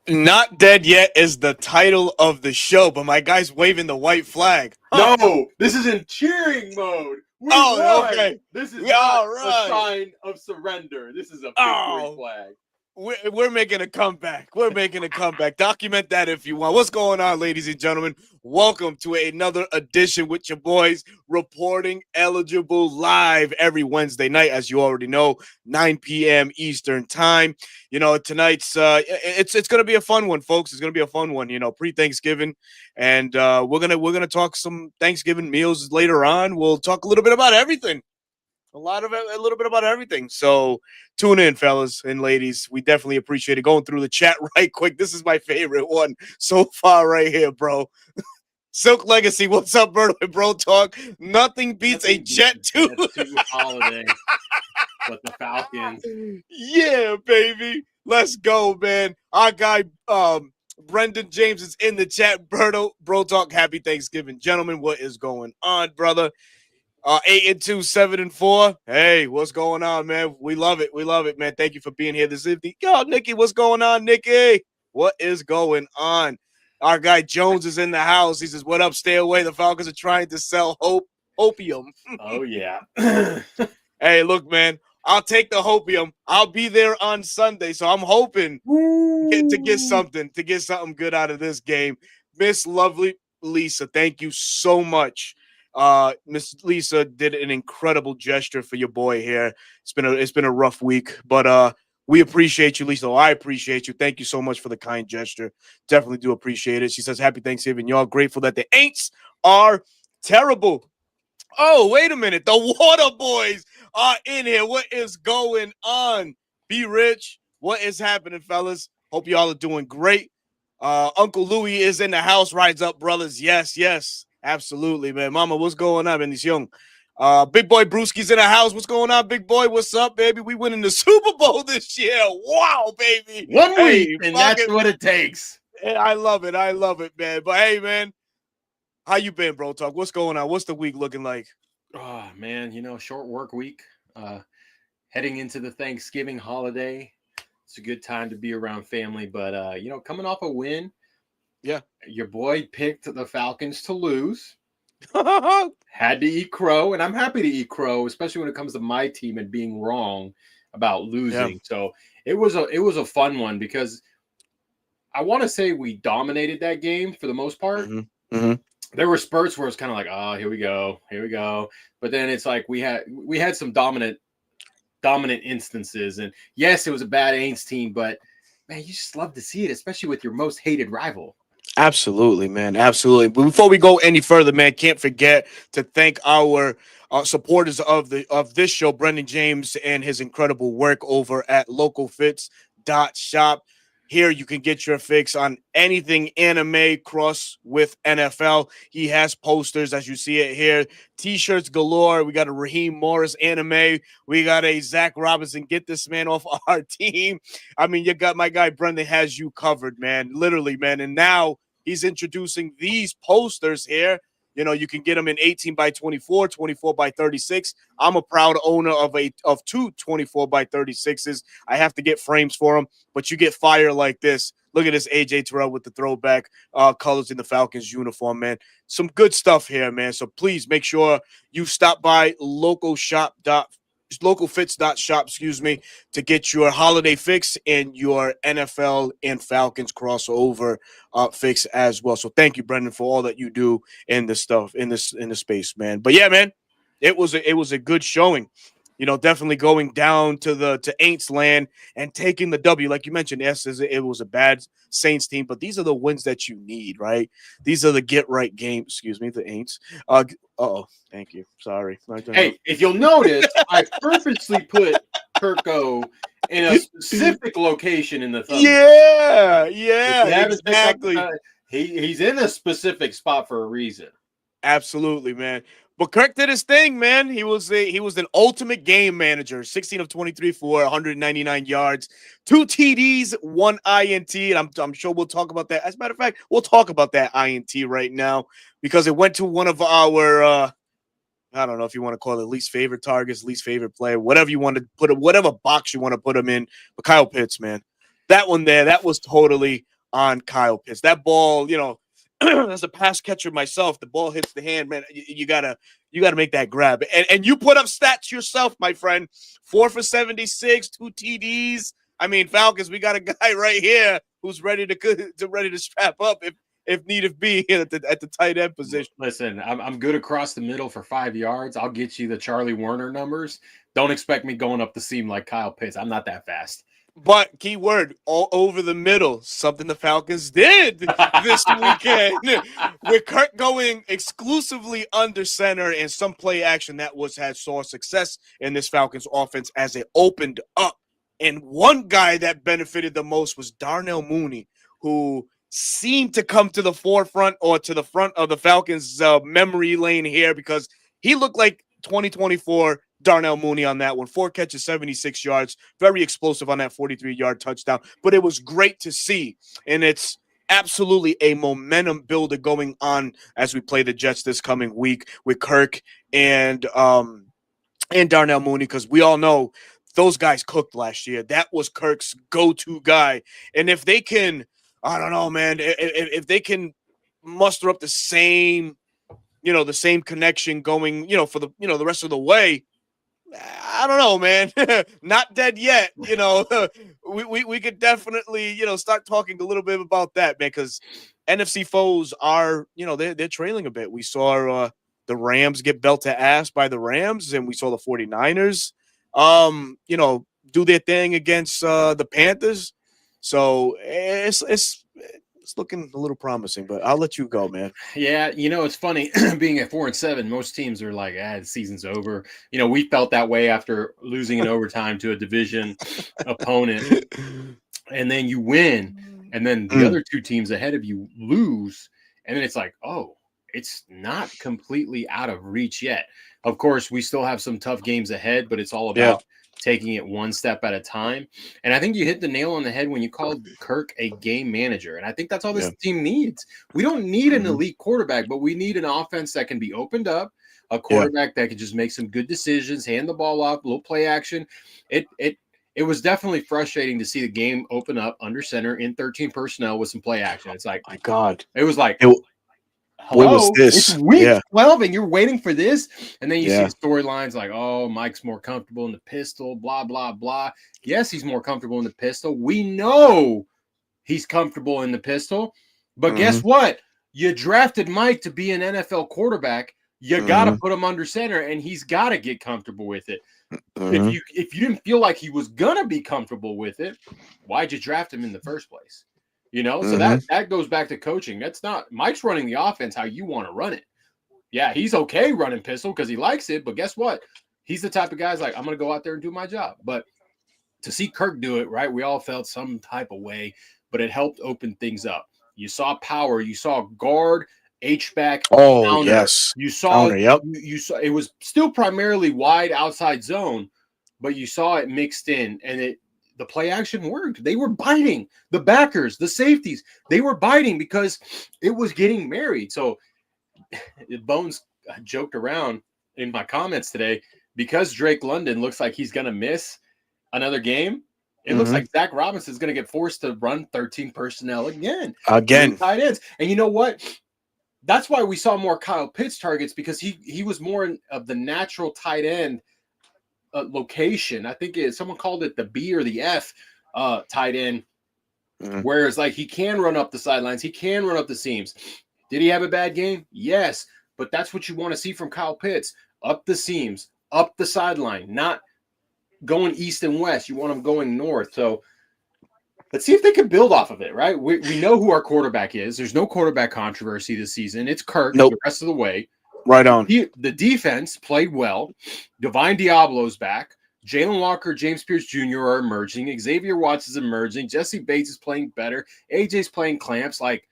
Not dead yet is the title of the show, but my guy's waving the white flag. Huh. No, this is in cheering mode. We Oh, won. okay. This is Yeah, not all a right. sign of surrender. This is a victory Oh, flag. we're making a comeback. We're making a comeback. Document that if you want. What's going on, ladies and gentlemen? Welcome to another edition with your boys reporting eligible live every Wednesday night, as you already know, 9 p.m. Eastern time. You know, tonight's it's gonna be a fun one, folks. It's gonna be a fun one. You know, pre-Thanksgiving, and we're gonna talk some Thanksgiving meals later on. We'll talk a little bit about everything. A little bit about everything. So tune in, fellas and ladies. We definitely appreciate it. Going through the chat right quick. This is my favorite one so far right here, bro. Silk Legacy, what's up, Birdo and Bro Talk? Nothing beats a Jet 2. Jet 2 holiday. But the Falcons. Yeah, baby. Let's go, man. Our guy, Brendan James is in the chat. Birdo, Bro Talk, happy Thanksgiving. Gentlemen, what is going on, brother? 8-2, 7-4. Hey, what's going on, man? We love it. We love it, man. Thank you for being here this evening. Yo, Nikki, what's going on, Nikki? What is going on? Our guy Jones is in the house. He says, "What up? Stay away. The Falcons are trying to sell opium." Oh yeah. Hey, look, man. I'll take the hopium. I'll be there on Sunday, so I'm hoping to get something good out of this game. Miss Lovely Lisa, thank you so much. Miss Lisa did an incredible gesture for your boy here. It's been a rough week, but we appreciate you, Lisa. I appreciate you. Thank you so much for the kind gesture. Definitely do appreciate it. She says, "Happy Thanksgiving, y'all. Grateful that the Aints are terrible." Oh, wait a minute. The Water Boys are in here. What is going on? Be rich. What is happening, fellas? Hope y'all are doing great. Uncle Louie is in the house. Rise up, brothers. Yes, yes. Absolutely, man. Mama, what's going on, man? He's young. Big boy Brewski's in the house. What's going on, big boy? What's up, baby? We winning the Super Bowl this year. Wow, baby. 1 week, Hey, and that's what it takes. I love it. I love it, man. But hey, man, how you been, bro? Talk. What's going on? What's the week looking like? Oh man, short work week. Heading into the Thanksgiving holiday. It's a good time to be around family, but coming off a win. Yeah. Your boy picked the Falcons to lose. Had to eat crow, and I'm happy to eat crow, especially when it comes to my team and being wrong about losing. Yeah. So it was a fun one because I want to say we dominated that game for the most part. Mm-hmm. Mm-hmm. There were spurts where it's kind of like, oh, here we go. But then it's like we had some dominant instances, and yes, it was a bad Aints team, but man, you just love to see it, especially with your most hated rival. Absolutely, man. Absolutely. But before we go any further, man, can't forget to thank our supporters of this show, Brendan James, and his incredible work over at localfits.shop. Here you can get your fix on anything anime cross with NFL. He has posters, as you see it here, t-shirts galore. We got a Raheem Morris anime. We got a Zach Robinson. Get this man off our team. I mean, you got my guy Brendan has you covered, man. Literally, man. And now he's introducing these posters here. You know, you can get them in 18 by 24, 24 by 36. I'm a proud owner of two 24 by 36s. I have to get frames for them, but you get fire like this. Look at this AJ Terrell with the throwback colors in the Falcons uniform, man. Some good stuff here, man. So please make sure you stop by localfits.shop, to get your holiday fix and your NFL and Falcons crossover fix as well. So thank you, Brendan, for all that you do in this stuff, in this space, man. But yeah, man, it was a good showing. You know, definitely going down to Aints land and taking the W, like you mentioned. Yes, it was a bad Saints team, but these are the wins that you need, right? These are the get right games. Excuse me, the Aints. Thank you. Sorry. Hey, if you'll notice, I purposely put Kirko in a specific location in the thumbnail. Yeah, exactly. He's in a specific spot for a reason. Absolutely, man. But Kirk did his thing, man. He was an ultimate game manager. 16 of 23 for 199 yards, 2 TDs, 1 INT. And I'm sure we'll talk about that. As a matter of fact, we'll talk about that INT right now because it went to one of our I don't know if you want to call it least favorite targets, least favorite player, whatever you want to put it, whatever box you want to put him in. But Kyle Pitts, man, that one there, that was totally on Kyle Pitts. That ball, as a pass catcher myself, the ball hits the hand, man. You gotta make that grab. And you put up stats yourself, my friend. 4 for 76, 2 TDs. I mean, Falcons, we got a guy right here who's ready to strap up if need be at the tight end position. Listen, I'm good across the middle for 5 yards. I'll get you the Charlie Werner numbers. Don't expect me going up the seam like Kyle Pitts. I'm not that fast. But key word, all over the middle, something the Falcons did this weekend with Kirk going exclusively under center and some play action that saw success in this Falcons offense as it opened up. And one guy that benefited the most was Darnell Mooney, who seemed to come to the forefront or to the front of the Falcons' memory lane here because he looked like 2024 Darnell Mooney on that one. 4 catches, 76 yards. Very explosive on that 43-yard touchdown. But it was great to see. And it's absolutely a momentum builder going on as we play the Jets this coming week with Kirk and Darnell Mooney, because we all know those guys cooked last year. That was Kirk's go-to guy. And if they can, I don't know, man, if they can muster up the same connection going, for the rest of the way, I don't know, man. Not dead yet. We could definitely, start talking a little bit about that, man, because NFC foes are, they're trailing a bit. We saw the Rams get belt to ass by the Rams, and we saw the 49ers, do their thing against the Panthers. So it's looking a little promising, but I'll let you go, man. Yeah, it's funny being at 4-7. Most teams are like, the season's over. We felt that way after losing in overtime to a division opponent, and then you win, and then the other 2 teams ahead of you lose, and then it's like, oh, it's not completely out of reach yet. Of course, we still have some tough games ahead, but it's all about taking it one step at a time. And I think you hit the nail on the head when you called Kirk a game manager. And I think that's all this team needs. We don't need an elite quarterback, but we need an offense that can be opened up, a quarterback that can just make some good decisions, hand the ball off, little play action. It was definitely frustrating to see the game open up under center in 13 personnel with some play action. It's like, my God, it was like, what was this? It's week 12 and you're waiting for this. And then you see storylines like, oh, Mike's more comfortable in the pistol, blah, blah, blah. Yes, he's more comfortable in the pistol. We know he's comfortable in the pistol. But guess what? You drafted Mike to be an NFL quarterback. You got to put him under center, and he's got to get comfortable with it. If you didn't feel like he was going to be comfortable with it, why'd you draft him in the first place? So that goes back to coaching. That's not Mike's running the offense how you want to run it. Yeah, he's okay running pistol because he likes it, but guess what? He's the type of guy's like, I'm going to go out there and do my job. But to see Kirk do it, right, we all felt some type of way, but it helped open things up. You saw power. You saw guard, H-back. Oh, counter. yes. You saw, counter, you saw it was still primarily wide outside zone, but you saw it mixed in, and the play action worked. They were biting. The backers, the safeties, they were biting because it was getting married. So Bones joked around in my comments today because Drake London looks like he's going to miss another game. It looks like Zach Robinson is going to get forced to run 13 personnel again. Tight ends. And you know what? That's why we saw more Kyle Pitts targets, because he was more of the natural tight end location. I think someone called it the B or the F tight end. Whereas like he can run up the sidelines, he can run up the seams. Did he have a bad game? Yes, but that's what you want to see from Kyle Pitts. Up the seams, up the sideline, not going east and west. You want him going north. So let's see if they can build off of it, right? We know who our quarterback is. There's no quarterback controversy this season. It's Kirk the rest of the way. Right on. The defense played well. Divine Diablo's back. Jalen Walker, James Pierce Jr. are emerging. Xavier Watts is emerging. Jesse Bates is playing better. AJ's playing clamps. Like,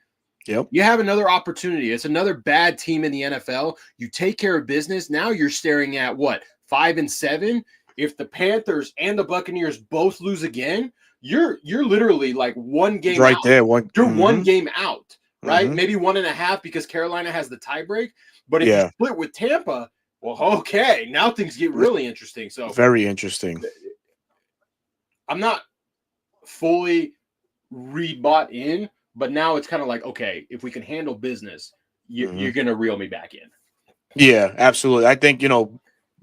you have another opportunity. It's another bad team in the NFL. You take care of business. Now you're staring at what? 5-7. If the Panthers and the Buccaneers both lose again, you're literally like one game right out. There. You're one game out, right? Maybe 1.5 because Carolina has the tiebreak. But if you split with Tampa, well, okay, now things get really interesting. So very interesting. I'm not fully rebought in But now it's kind of like, okay, if we can handle business, you're going to reel me back in. Yeah, absolutely. I think,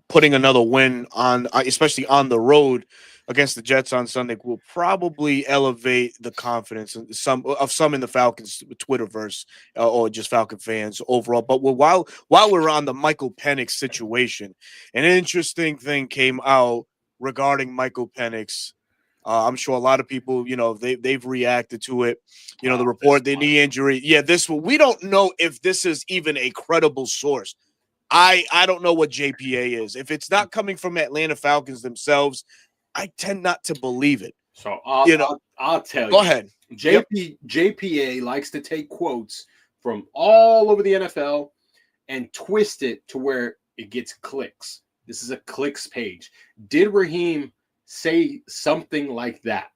putting another win on, especially on the road against the Jets on Sunday, will probably elevate the confidence of some in the Falcons Twitterverse, or just Falcon fans overall. But while we're on the Michael Penix situation, an interesting thing came out regarding Michael Penix. I'm sure a lot of people, they've reacted to it. The report, the knee injury. Yeah, we don't know if this is even a credible source. I don't know what JPA is. If it's not coming from Atlanta Falcons themselves, I tend not to believe it. So I'll tell you. Go ahead. JPA likes to take quotes from all over the NFL and twist it to where it gets clicks. This is a clicks page. Did Raheem say something like that?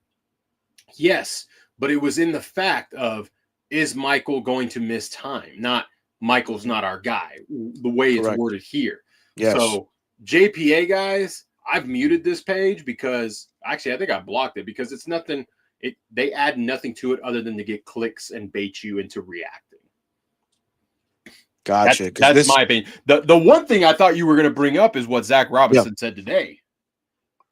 Yes, but it was in the fact of, is Michael going to miss time? Not Michael's not our guy, the way it's worded here. Yes. So JPA guys, I've muted this page because actually I think I blocked it because it's nothing. They add nothing to it other than to get clicks and bait you into reacting. Gotcha. That's my opinion. The one thing I thought you were going to bring up is what Zach Robinson said today.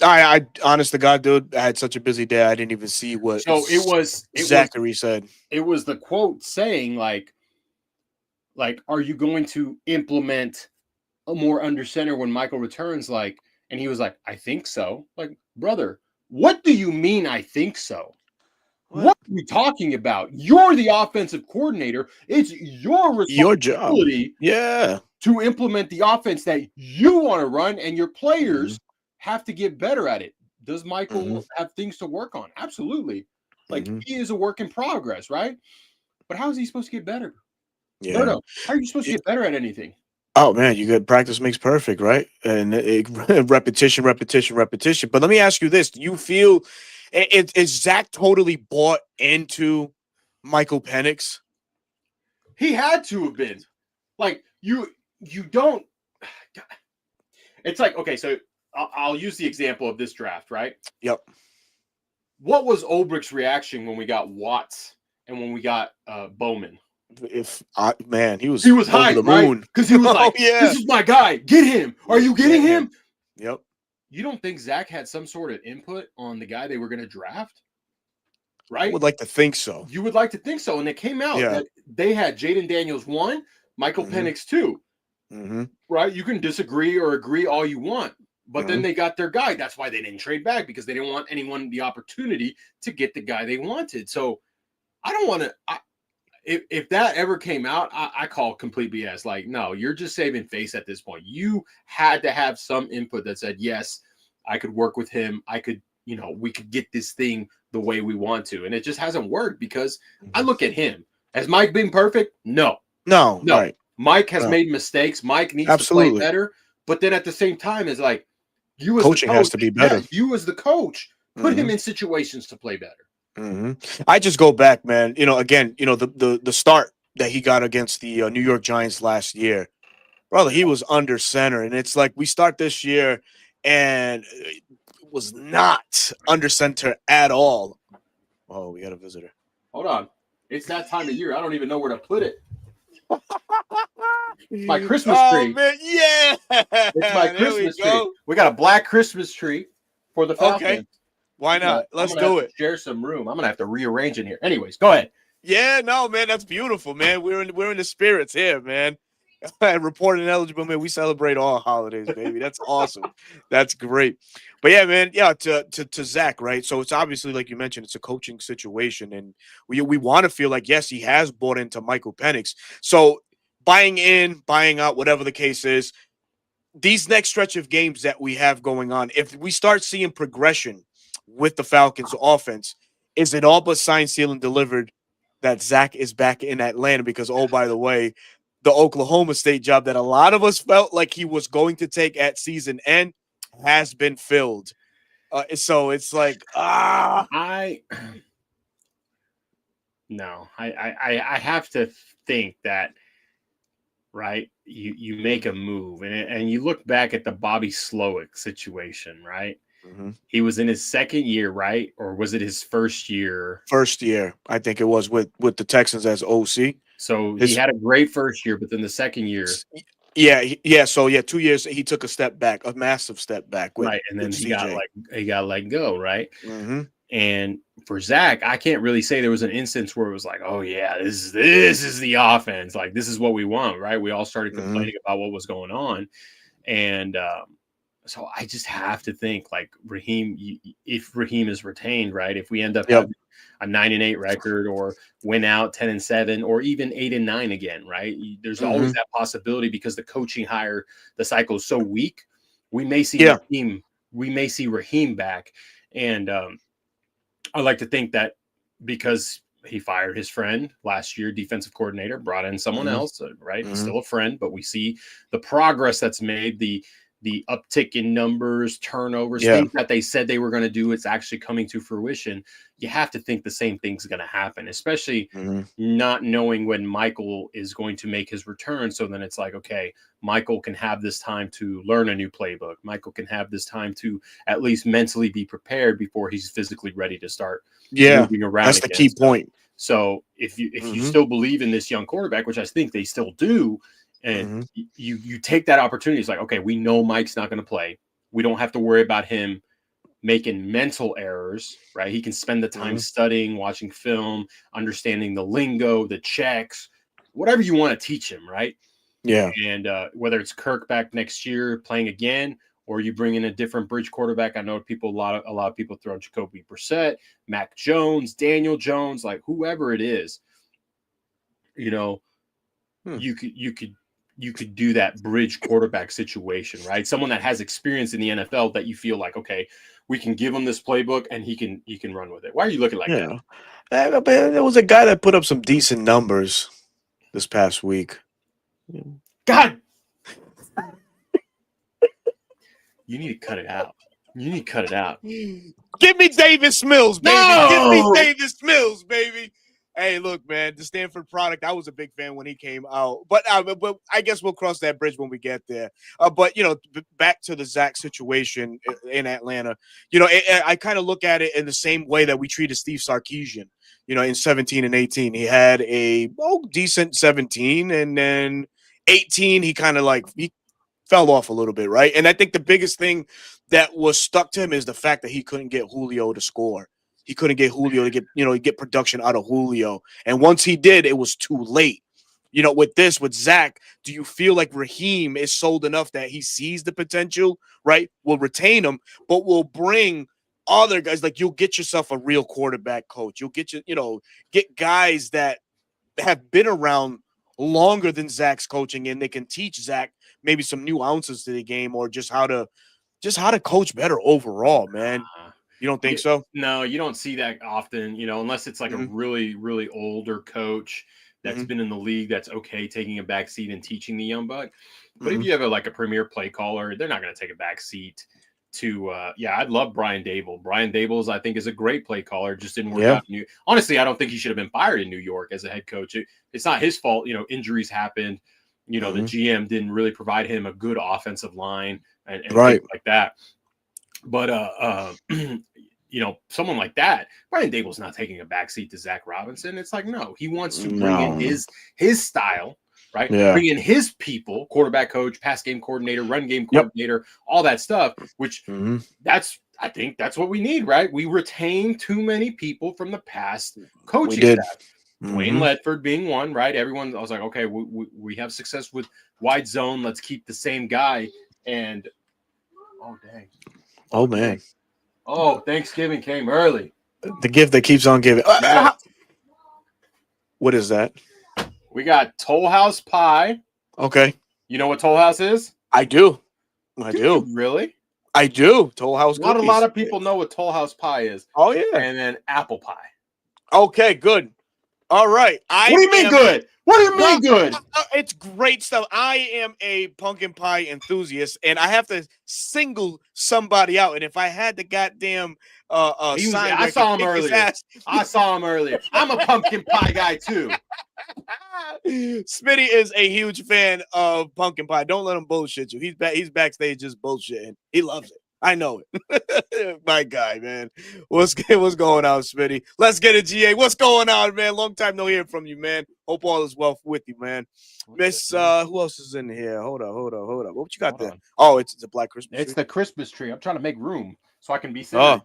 I honest to God, dude, I had such a busy day. I didn't even see what Zachary said. It was the quote saying like, are you going to implement a more under center when Michael returns? And he was like, I think so. Like, brother, what do you mean I think so? What are we talking about? You're the offensive coordinator. It's your responsibility to implement the offense that you want to run, and your players have to get better at it. Does Michael have things to work on? Absolutely. He is a work in progress, right? But how is he supposed to get better? Yeah. No. How are you supposed to get better at anything? Oh man, you got practice makes perfect, right? And repetition. But let me ask you this: do you feel is Zach totally bought into Michael Penix? He had to have been. You don't. It's like, okay, so I'll use the example of this draft, right? Yep. What was Ulbricht's reaction when we got Watts and when we got Bowman? He was hyped, the moon, because he was like, "This is my guy. Get him. Are you getting him?" Yep. You don't think Zach had some sort of input on the guy they were going to draft? Right? I would like to think so. You would like to think so. And it came out that they had Jaden Daniels 1, Michael Penix 2. Right? You can disagree or agree all you want, but then they got their guy. That's why they didn't trade back, because they didn't want anyone the opportunity to get the guy they wanted. So I don't want to. If that ever came out, I call complete BS. Like, no, you're just saving face at this point. You had to have some input that said, yes, I could work with him. I could, we could get this thing the way we want to. And it just hasn't worked because I look at him. Has Mike been perfect? No. Right. Mike has made mistakes. Mike needs to play better. But then at the same time, it's like, you as coaching the coach, has to be better. Yeah, you as the coach, put him in situations to play better. I just go back, man. Again, the start that he got against the New York Giants last year, brother, he was under center, and it's like we start this year and it was not under center at all. Oh, we got a visitor. Hold on, it's that time of year. I don't even know where to put it. My Christmas tree. Oh man, yeah, it's my Christmas tree. We got a black Christmas tree for the Falcons. Okay. Why not? Let's do it. Share some room. I'm gonna have to rearrange in here. Anyways, go ahead. Yeah, no, man, that's beautiful, man. We're in the spirits here, man. Reported eligible, man. We celebrate all holidays, baby. That's awesome. That's great. But yeah, man, to Zach, right? So it's obviously, like you mentioned, it's a coaching situation, and we want to feel like, yes, he has bought into Michael Penix. So buying in, buying out, whatever the case is, these next stretch of games that we have going on, if we start seeing progression with the Falcons offense, is it all but signed, sealed, and delivered that Zach is back in Atlanta? Because, oh, by the way, the Oklahoma State job that a lot of us felt like he was going to take at season end has been filled. So it's like, I have to think that, right, you make a move and you look back at the Bobby Slowick situation, right? He was in his second year, right? Or was it his first year? First year, I think it was with the Texans as OC. So he had a great first year, but then the second year. Yeah. So 2 years he took a step back, a massive step back with, right. And then he CJ. got let go, right? Mm-hmm. And for Zach, I can't really say there was an instance where it was like, oh yeah, this is the offense. Like, this is what we want, right? We all started complaining about what was going on. And so I just have to think, like, Raheem, if Raheem is retained, right? If we end up having a 9-8 record, or win out 10-7, or even 8-9 again, right? There's always that possibility, because the coaching hire, the cycle is so weak. We may see Raheem back. And I like to think that because he fired his friend last year, defensive coordinator, brought in someone else, right? He's still a friend, but we see the progress that's made, the uptick in numbers, turnovers, things that they said they were going to do. It's actually coming to fruition. You have to think the same thing's going to happen, especially not knowing when Michael is going to make his return. So then it's like, okay, Michael can have this time to learn a new playbook. Michael can have this time to at least mentally be prepared before he's physically ready to start moving around. That's the key point. So if you still believe in this young quarterback, which I think they still do, and you take that opportunity, it's like, okay, we know Mike's not going to play. We don't have to worry about him making mental errors, right? He can spend the time studying, watching film, understanding the lingo, the checks, whatever you want to teach him, right? Yeah. And whether it's Kirk back next year playing again, or you bring in a different bridge quarterback. I know a lot of people throw Jacoby Brissett, Mac Jones, Daniel Jones, like whoever it is, you know, you could do that bridge quarterback situation, right? Someone that has experience in the NFL that you feel like, okay, we can give him this playbook and he can run with it. Why are you looking like that? There was a guy that put up some decent numbers this past week. God, you need to cut it out. You need to cut it out. Give me Davis Mills, baby. No! Give me Davis Mills, baby. Hey, look, man, the Stanford product, I was a big fan when he came out. But I guess we'll cross that bridge when we get there. But, you know, back to the Zach situation in Atlanta, you know, I kind of look at it in the same way that we treated Steve Sarkisian, you know, in 17 and 18. He had a decent 17, and then 18, he kind of like he fell off a little bit, right? And I think the biggest thing that was stuck to him is the fact that he couldn't get Julio to score. He couldn't get Julio to get production out of Julio. And once he did, it was too late. You know, with Zach, do you feel like Raheem is sold enough that he sees the potential, right? We'll retain him, but we'll bring other guys. Like, you'll get yourself a real quarterback coach. You'll get guys that have been around longer than Zach's coaching, and they can teach Zach maybe some new ounces to the game, or just how to coach better overall, man. You don't think so? No, you don't see that often, you know, unless it's like a really, really older coach that's been in the league that's okay taking a back seat and teaching the young buck. But if you have a premier play caller, they're not going to take a back seat to I'd love Brian Dable. Brian Daboll, I think, is a great play caller. Just didn't work out. Honestly, I don't think he should have been fired in New York as a head coach. It's not his fault. You know, injuries happened. You know, the GM didn't really provide him a good offensive line and things like that. But you know, someone like that, Brian Dable's not taking a backseat to Zach Robinson. It's like, no, he wants to bring in his style, right? Bring in his people, quarterback coach, pass game coordinator, run game coordinator, all that stuff, which I think that's what we need, right? We retain too many people from the past coaching staff. Dwayne Ledford being one, right? I was like, okay, we have success with wide zone. Let's keep the same guy. And dang. Oh, man. Oh, Thanksgiving came early. The gift that keeps on giving. What is that? We got Toll House pie. Okay. You know what Toll House is? I do. Really? I do. Toll House cookies. Not a lot of people know what Toll House pie is. Oh, yeah. And then apple pie. Okay, good. All right. What do you mean good? What do you mean good? It's great stuff. I am a pumpkin pie enthusiast, and I have to single somebody out. And if I had the goddamn I saw him earlier. I'm a pumpkin pie guy too. Smitty is a huge fan of pumpkin pie. Don't let him bullshit you. He's backstage just bullshitting. He loves it. I know it. My guy, man. What's going on, Smitty? Let's get it, GA. What's going on, man? Long time no hear from you, man. Hope all is well with you, man. Miss, who else is in here? Hold up. What you got there? Oh, it's a black Christmas tree. It's the Christmas tree. I'm trying to make room so I can be centered. Oh,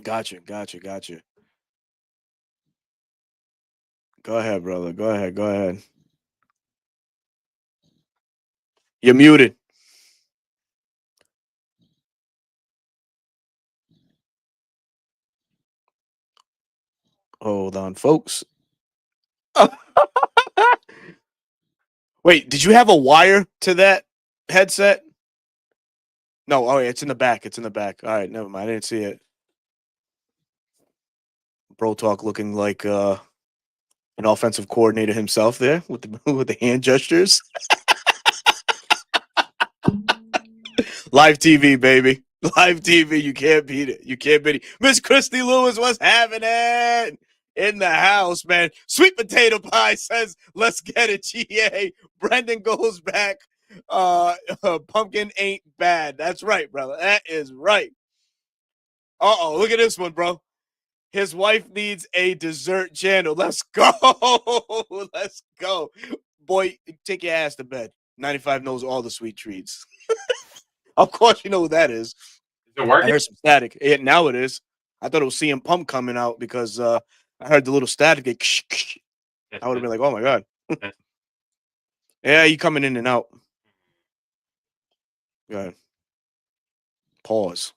gotcha. Go ahead, brother. Go ahead. You're muted. Hold on, folks. Wait, did you have a wire to that headset? No, oh, it's in the back. All right, never mind. I didn't see it. Bro Talk looking like an offensive coordinator himself there with the hand gestures. Live TV, baby. Live TV. You can't beat it. Miss Christy Lewis, what's happening? In the house, man. Sweet potato pie says, let's get it, GA. Brendan goes back. Pumpkin ain't bad. That's right, brother. That is right. Uh-oh, look at this one, bro. His wife needs a dessert channel. Let's go. Let's go. Boy, take your ass to bed. 95 knows all the sweet treats. Of course you know who that is. Is it working? I heard some static. Now it is. I thought it was CM Pump coming out because I heard the little static. I would have been like, oh, my God. Yeah, you coming in and out. Go ahead. Pause.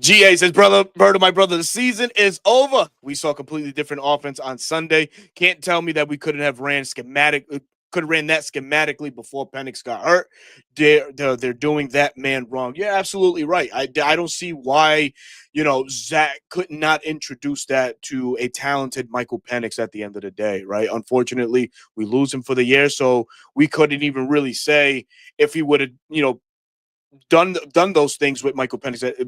GA says, brother, my brother, the season is over. We saw completely different offense on Sunday. Can't tell me that we couldn't have ran that schematically before Penix got hurt. They're doing that man wrong. You're absolutely right. I don't see why, Zach could not introduce that to a talented Michael Penix at the end of the day, right? Unfortunately, we lose him for the year, so we couldn't even really say if he would have, done those things with Michael Penix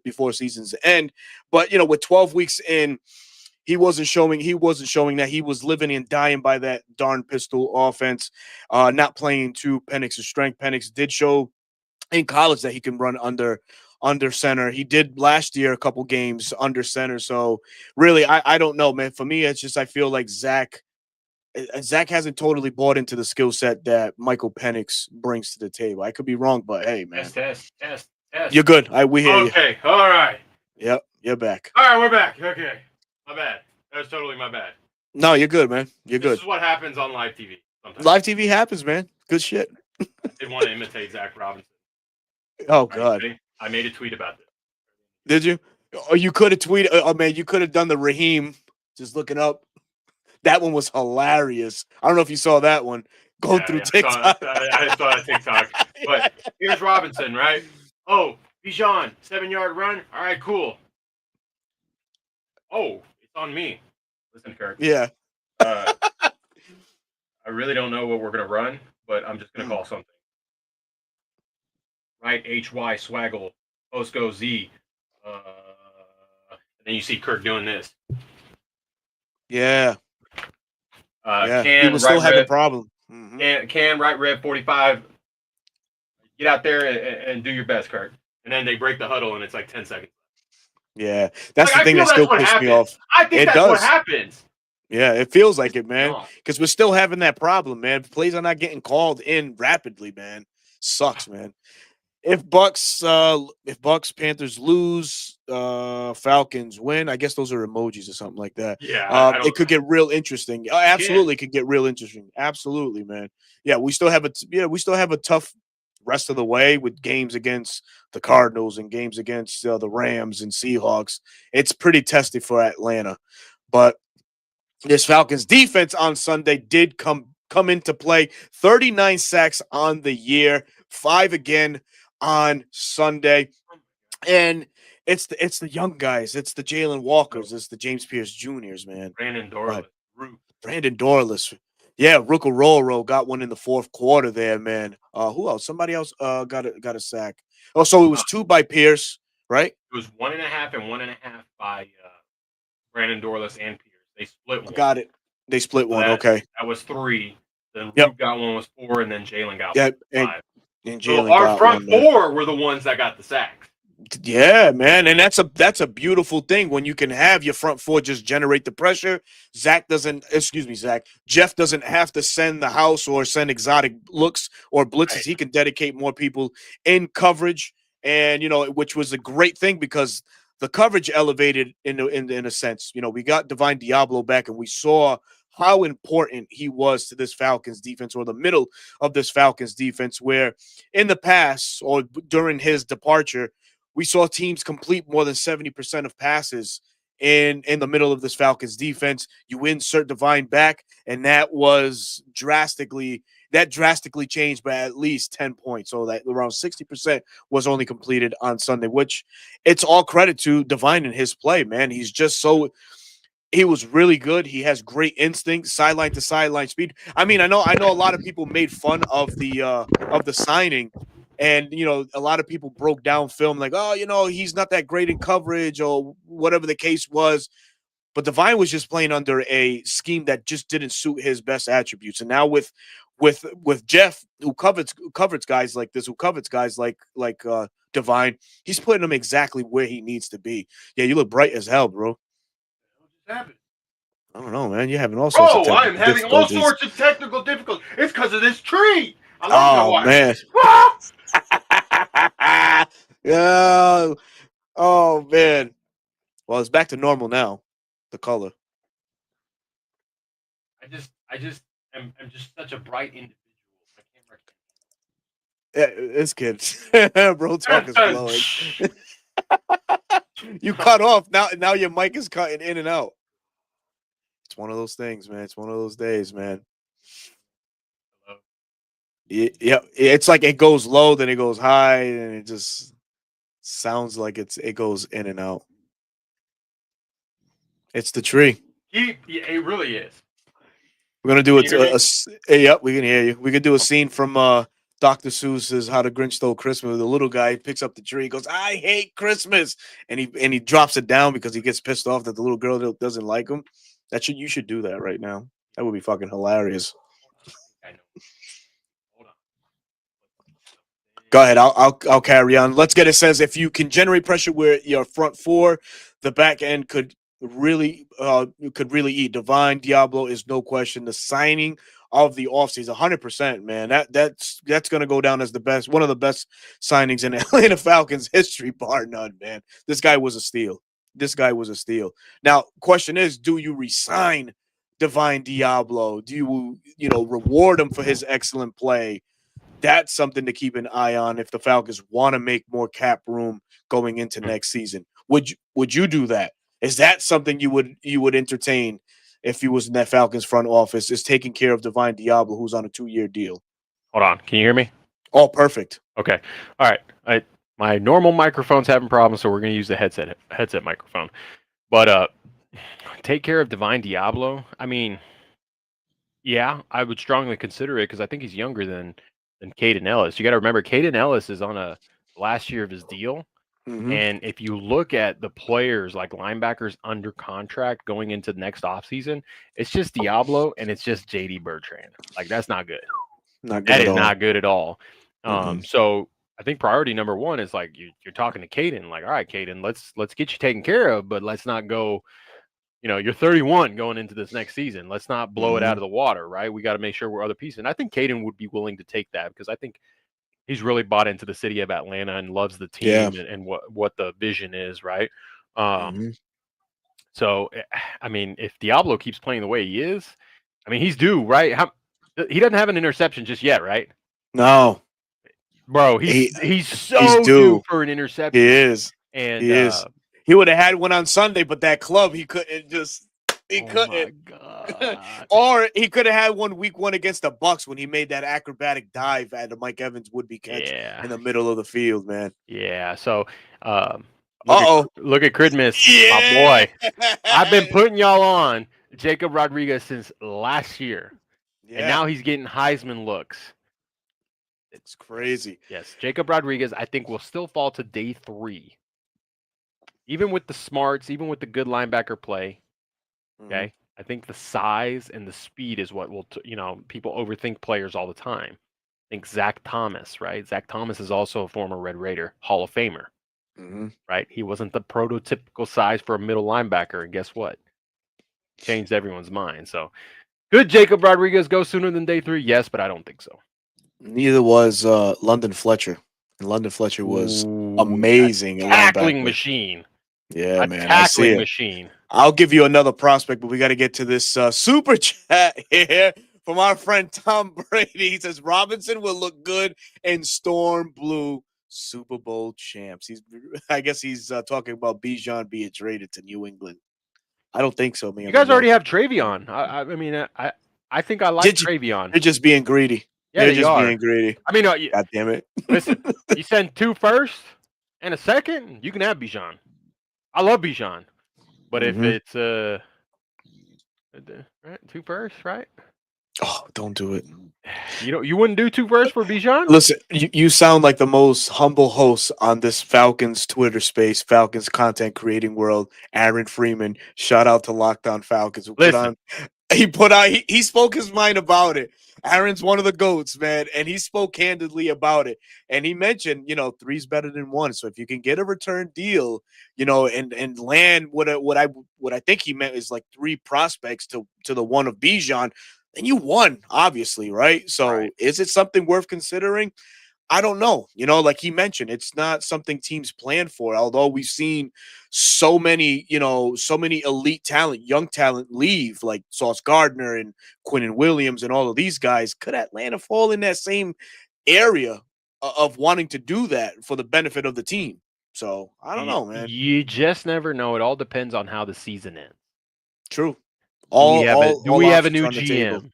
before season's end. But with 12 weeks in, he wasn't showing that he was living and dying by that darn pistol offense, not playing to Penix's strength. Penix did show in college that he can run under center. He did last year a couple games under center. So really, I don't know, man. For me, it's just I feel like Zach hasn't totally bought into the skill set that Michael Penix brings to the table. I could be wrong, but hey, man. Test. You're good. We hear you. Okay, all right. Yep, you're back. All right, we're back. Okay, my bad. That was totally my bad. No, you're good, man. You're good. This is what happens on live TV sometimes. Live TV happens, man. Good shit. They want to imitate Zach Robinson. Oh, God. I made a tweet about this. Did you? Oh, you could have tweeted. Oh, man, you could have done the Raheem just looking up. That one was hilarious. I don't know if you saw that one. Going through TikTok. I saw that TikTok. But here's Robinson, right? Oh, Bijan, 7-yard run. All right, cool. Oh, it's on me. Listen, Kirk. Yeah. I really don't know what we're going to run, but I'm just going to call something. Right, HY, Swaggle, Osco, Z. And then you see Kirk doing this. Yeah. He was still having a problem. Mm-hmm. Can right rev 45. Get out there and do your best, Kirk. And then they break the huddle, and it's like 10 seconds. Yeah, that's the thing that still pisses me off. I think that's what happens. Yeah, it feels like it, man. Because we're still having that problem, man. Plays are not getting called in rapidly, man. Sucks, man. If Bucks Panthers lose, Falcons win. I guess those are emojis or something like that. Yeah, it could get real interesting. Absolutely, could get real interesting. Absolutely, man. Yeah, we still have a tough rest of the way with games against the Cardinals and games against the Rams and Seahawks. It's pretty testy for Atlanta, but this Falcons defense on Sunday did come into play. 39 sacks on the year, 5 again on Sunday, and it's the young guys. It's the Jalen Walkers. It's the James Pierce Juniors, man. Brandon Dorless. Yeah, Rookeroro got one in the fourth quarter there, man. Who else? Somebody else got a sack. Oh, so it was 2 by Pierce, right? It was 1.5 and 1.5 by Brandon Dorless and Pierce. They split one. Got it. They split one. Okay. That was 3. Then Yep. Rube got one was 4, and then Jalen got Yeah, 5. and So Jalen our got front one, man. 4 were the ones that got the sacks. Yeah, man, and that's a beautiful thing when you can have your front 4 just generate the pressure. Jeff doesn't have to send the house or send exotic looks or blitzes. Right. He can dedicate more people in coverage, and which was a great thing because the coverage elevated in a sense. We got Divine Diablo back, and we saw how important he was to this Falcons defense, or the middle of this Falcons defense, where in the past or during his departure, we saw teams complete more than 70% of passes in the middle of this Falcons defense. You insert Divine back, and that drastically changed by at least 10 points. So that around 60% was only completed on Sunday, which it's all credit to Divine and his play, man. He was really good. He has great instinct, sideline to sideline speed. I mean, I know a lot of people made fun of the signing, and a lot of people broke down film like, oh, he's not that great in coverage or whatever the case was. But Divine was just playing under a scheme that just didn't suit his best attributes. And now with Jeff, who covets guys like this, who covets guys like Divine, he's putting him exactly where he needs to be. Yeah, you look bright as hell, bro. I don't know, man. You're having all sorts of Bro, I am technical having all difficulties. sorts of technical difficulties. It's because of this tree. I love my Man. Yeah. Oh man. Well, it's back to normal now. The color. I just am just such a bright individual. I Yeah, can't this kid, bro, talk is flowing. You cut off now. Your mic is cutting in and out. It's one of those things, man. It's one of those days, man. Yeah, it's like it goes low, then it goes high, and it just sounds like it goes in and out. It's the tree. it really is. We're gonna do yep, we can hear you. We could do a scene from Dr. Seuss's How the Grinch Stole Christmas. The little guy picks up the tree, goes, "I hate Christmas," and he drops it down because he gets pissed off that the little girl doesn't like him. You should do that right now. That would be fucking hilarious. I know. Hold on. Go ahead. I'll carry on. Let's get it. Says if you can generate pressure where your front 4, the back end could really eat. Divine Diablo is no question the signing of the offseason. 100%, man. That's going to go down as one of the best signings in Atlanta Falcons history, bar none, man. This guy was a steal. Now, question is, do you resign Divine Diablo? Do you reward him for his excellent play? That's something to keep an eye on if the Falcons want to make more cap room going into next season. Would you do that? Is that something you would entertain if he was in that Falcons front office? Is taking care of Divine Diablo, who's on a 2-year deal? Hold on. Can you hear me? Oh, perfect. Okay. All right. My normal microphone's having problems, so we're going to use the headset microphone. But take care of Divine Diablo. I mean, yeah, I would strongly consider it because I think he's younger than Caden Ellis. You got to remember, Caden Ellis is on a last year of his deal. Mm-hmm. And if you look at the players like linebackers under contract going into the next offseason, it's just Diablo and it's just JD Bertrand. Like, that's not good. That is not good at all. So I think priority number one is like you're talking to Caden, like, all right, Caden, let's get you taken care of, but let's not go, you're 31 going into this next season. Let's not blow it out of the water, right? We got to make sure we're other pieces. And I think Caden would be willing to take that because I think he's really bought into the city of Atlanta and loves the team and what the vision is, right? So, I mean, if Diablo keeps playing the way he is, I mean, he's due, right? He doesn't have an interception just yet, right? No. Bro, he's so due for an interception. He is. And he is. He would have had one on Sunday, but that club, he couldn't just – he couldn't. My God. Or he could have had one week 1 against the Bucks when he made that acrobatic dive at the Mike Evans would-be catch in the middle of the field, man. Yeah, so look at Christmas, my boy. I've been putting y'all on Jacob Rodriguez since last year, and now he's getting Heisman looks. It's crazy. Yes, Jacob Rodriguez, I think, will still fall to day 3. Even with the smarts, even with the good linebacker play, okay? I think the size and the speed is what will, people overthink players all the time. I think Zach Thomas, right? Zach Thomas is also a former Red Raider, Hall of Famer, right? He wasn't the prototypical size for a middle linebacker, and guess what? Changed everyone's mind. So, could Jacob Rodriguez go sooner than day 3? Yes, but I don't think so. Neither was London Fletcher. And London Fletcher was amazing. Tackling machine. Yeah, man. I see it. Machine. I'll give you another prospect, but we got to get to this super chat here from our friend Tom Brady. He says Robinson will look good in storm blue Super Bowl champs. I guess he's talking about Bijan being traded to New England. I don't think so, man. You guys already have Travion. I think I like Travion. You're just being greedy. Yeah, you're just being greedy. I mean, God damn it. Listen, you send 2 firsts and a second, you can have Bijan. I love Bijan. But if it's 2 firsts, right? Oh, don't do it. You wouldn't do 2 firsts for Bijan? Listen, you sound like the most humble host on this Falcons Twitter space, Falcons content creating world. Aaron Freeman, shout out to Locked On Falcons. He spoke his mind about it. Aaron's one of the GOATs, man, and he spoke candidly about it. And he mentioned, 3's better than 1. So if you can get a return deal, and land what I think he meant is like 3 prospects to the 1 of Bijan, then you won, obviously, right? So Is it something worth considering? I don't know. Like he mentioned, it's not something teams plan for, although we've seen so many elite talent, young talent leave, like Sauce Gardner and Quinnen Williams and all of these guys. Could Atlanta fall in that same area of wanting to do that for the benefit of the team? So I don't know, man. You just never know. It all depends on how the season ends. True. Do we have a new GM?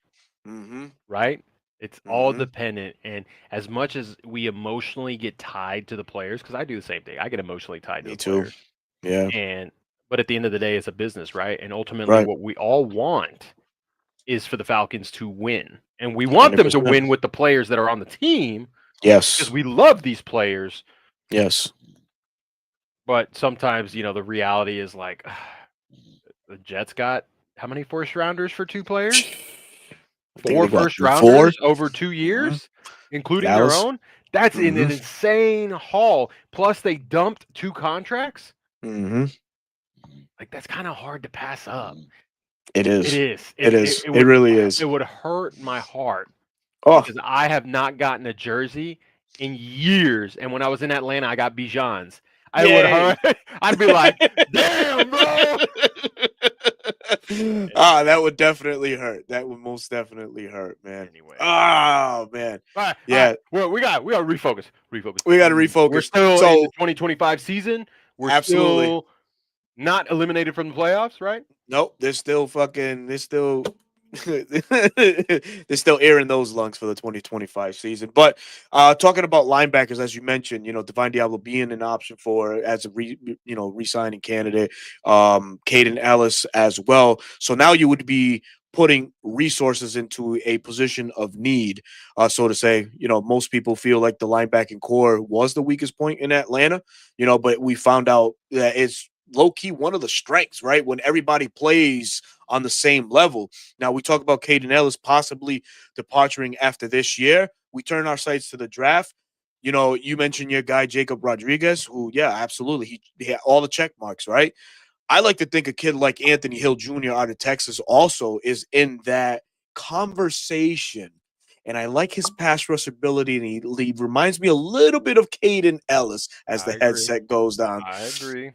Right? It's all dependent. And as much as we emotionally get tied to the players, because I do the same thing. I get emotionally tied to the players. Yeah. But at the end of the day, it's a business, right? And ultimately, what we all want is for the Falcons to win. And we want 100%. Them to win with the players that are on the team. Yes. Because we love these players. Yes. But sometimes, the reality is like, the Jets got how many first rounders for 2 players? 4 first rounders over 2 years, including Dallas. their own. That's an insane haul. Plus, they dumped 2 contracts. Like, that's kind of hard to pass up. It is. It is. It really is. It would hurt my heart because I have not gotten a jersey in years. And when I was in Atlanta, I got Bijan's. I would hurt. I'd be like, damn, bro. That would definitely hurt. That would most definitely hurt, man. Anyway. Oh, man. All right. Well, we got to refocus. We got to refocus. We're still in the 2025 season. We're still not eliminated from the playoffs, right? Nope. They're still they're still airing those lungs for the 2025 season. But talking about linebackers, as you mentioned, Divine Diablo being an option as a re-signing candidate, Caden Ellis as well. So now you would be putting resources into a position of need, so to say. Most people feel like the linebacking core was the weakest point in Atlanta, but we found out that it's low-key one of the strengths, right? When everybody plays on the same level. Now, we talk about Caden Ellis possibly departing after this year. We turn our sights to the draft. You mentioned your guy, Jacob Rodriguez, who, yeah, absolutely. He had all the check marks, right? I like to think a kid like Anthony Hill Jr. out of Texas also is in that conversation. And I like his pass rush ability, and he reminds me a little bit of Caden Ellis as the headset goes down. I agree.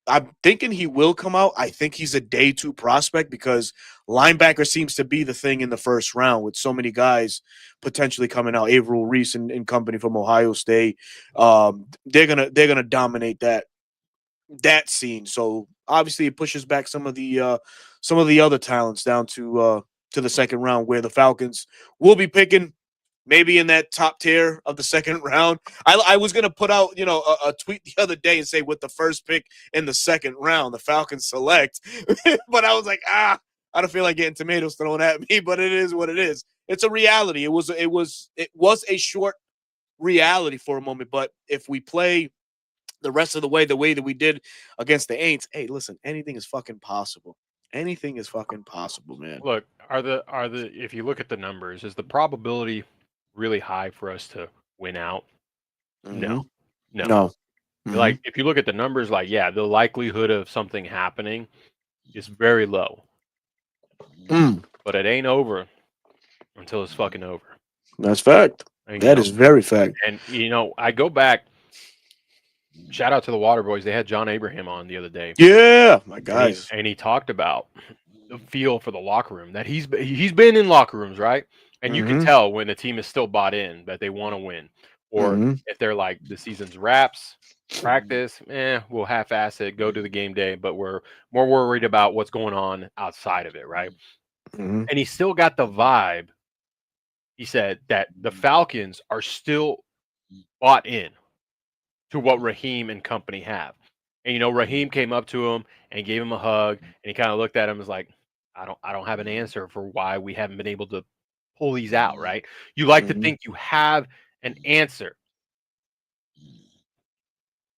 I'm thinking he will come out. I think he's a day 2 prospect because linebacker seems to be the thing in the first round with so many guys potentially coming out. Averill Reese and company from Ohio State. They're gonna dominate that scene. So obviously it pushes back some of the other talents down to the second round, where the Falcons will be picking. Maybe in that top tier of the second round. I was going to put out, a tweet the other day and say with the first pick in the second round, the Falcons select. But I was like, I don't feel like getting tomatoes thrown at me, but it is what it is. It's a reality. It was a short reality for a moment. But if we play the rest of the way that we did against the Aints, hey, listen, anything is fucking possible. Anything is fucking possible, man. Look, are the if you look at the numbers, is the probability really high for us to win out? No. No. Like if you look at the numbers, like the likelihood of something happening is very low. But it ain't over until it's fucking over. That's fact. And, that is very fact. And I go back. Shout out to the Water Boys. They had John Abraham on the other day. Yeah, my guys. And he talked about the feel for the locker room, that he's been in locker rooms, right? And you can tell when the team is still bought in, that they want to win, or if they're like, the season's wraps, practice, we'll half-ass it, go to the game day, but we're more worried about what's going on outside of it, right? And he still got the vibe. He said that the Falcons are still bought in to what Raheem and company have. And Raheem came up to him and gave him a hug, and he kind of looked at him and was like, I don't have an answer for why we haven't been able to pull these out, right? You like to think you have an answer.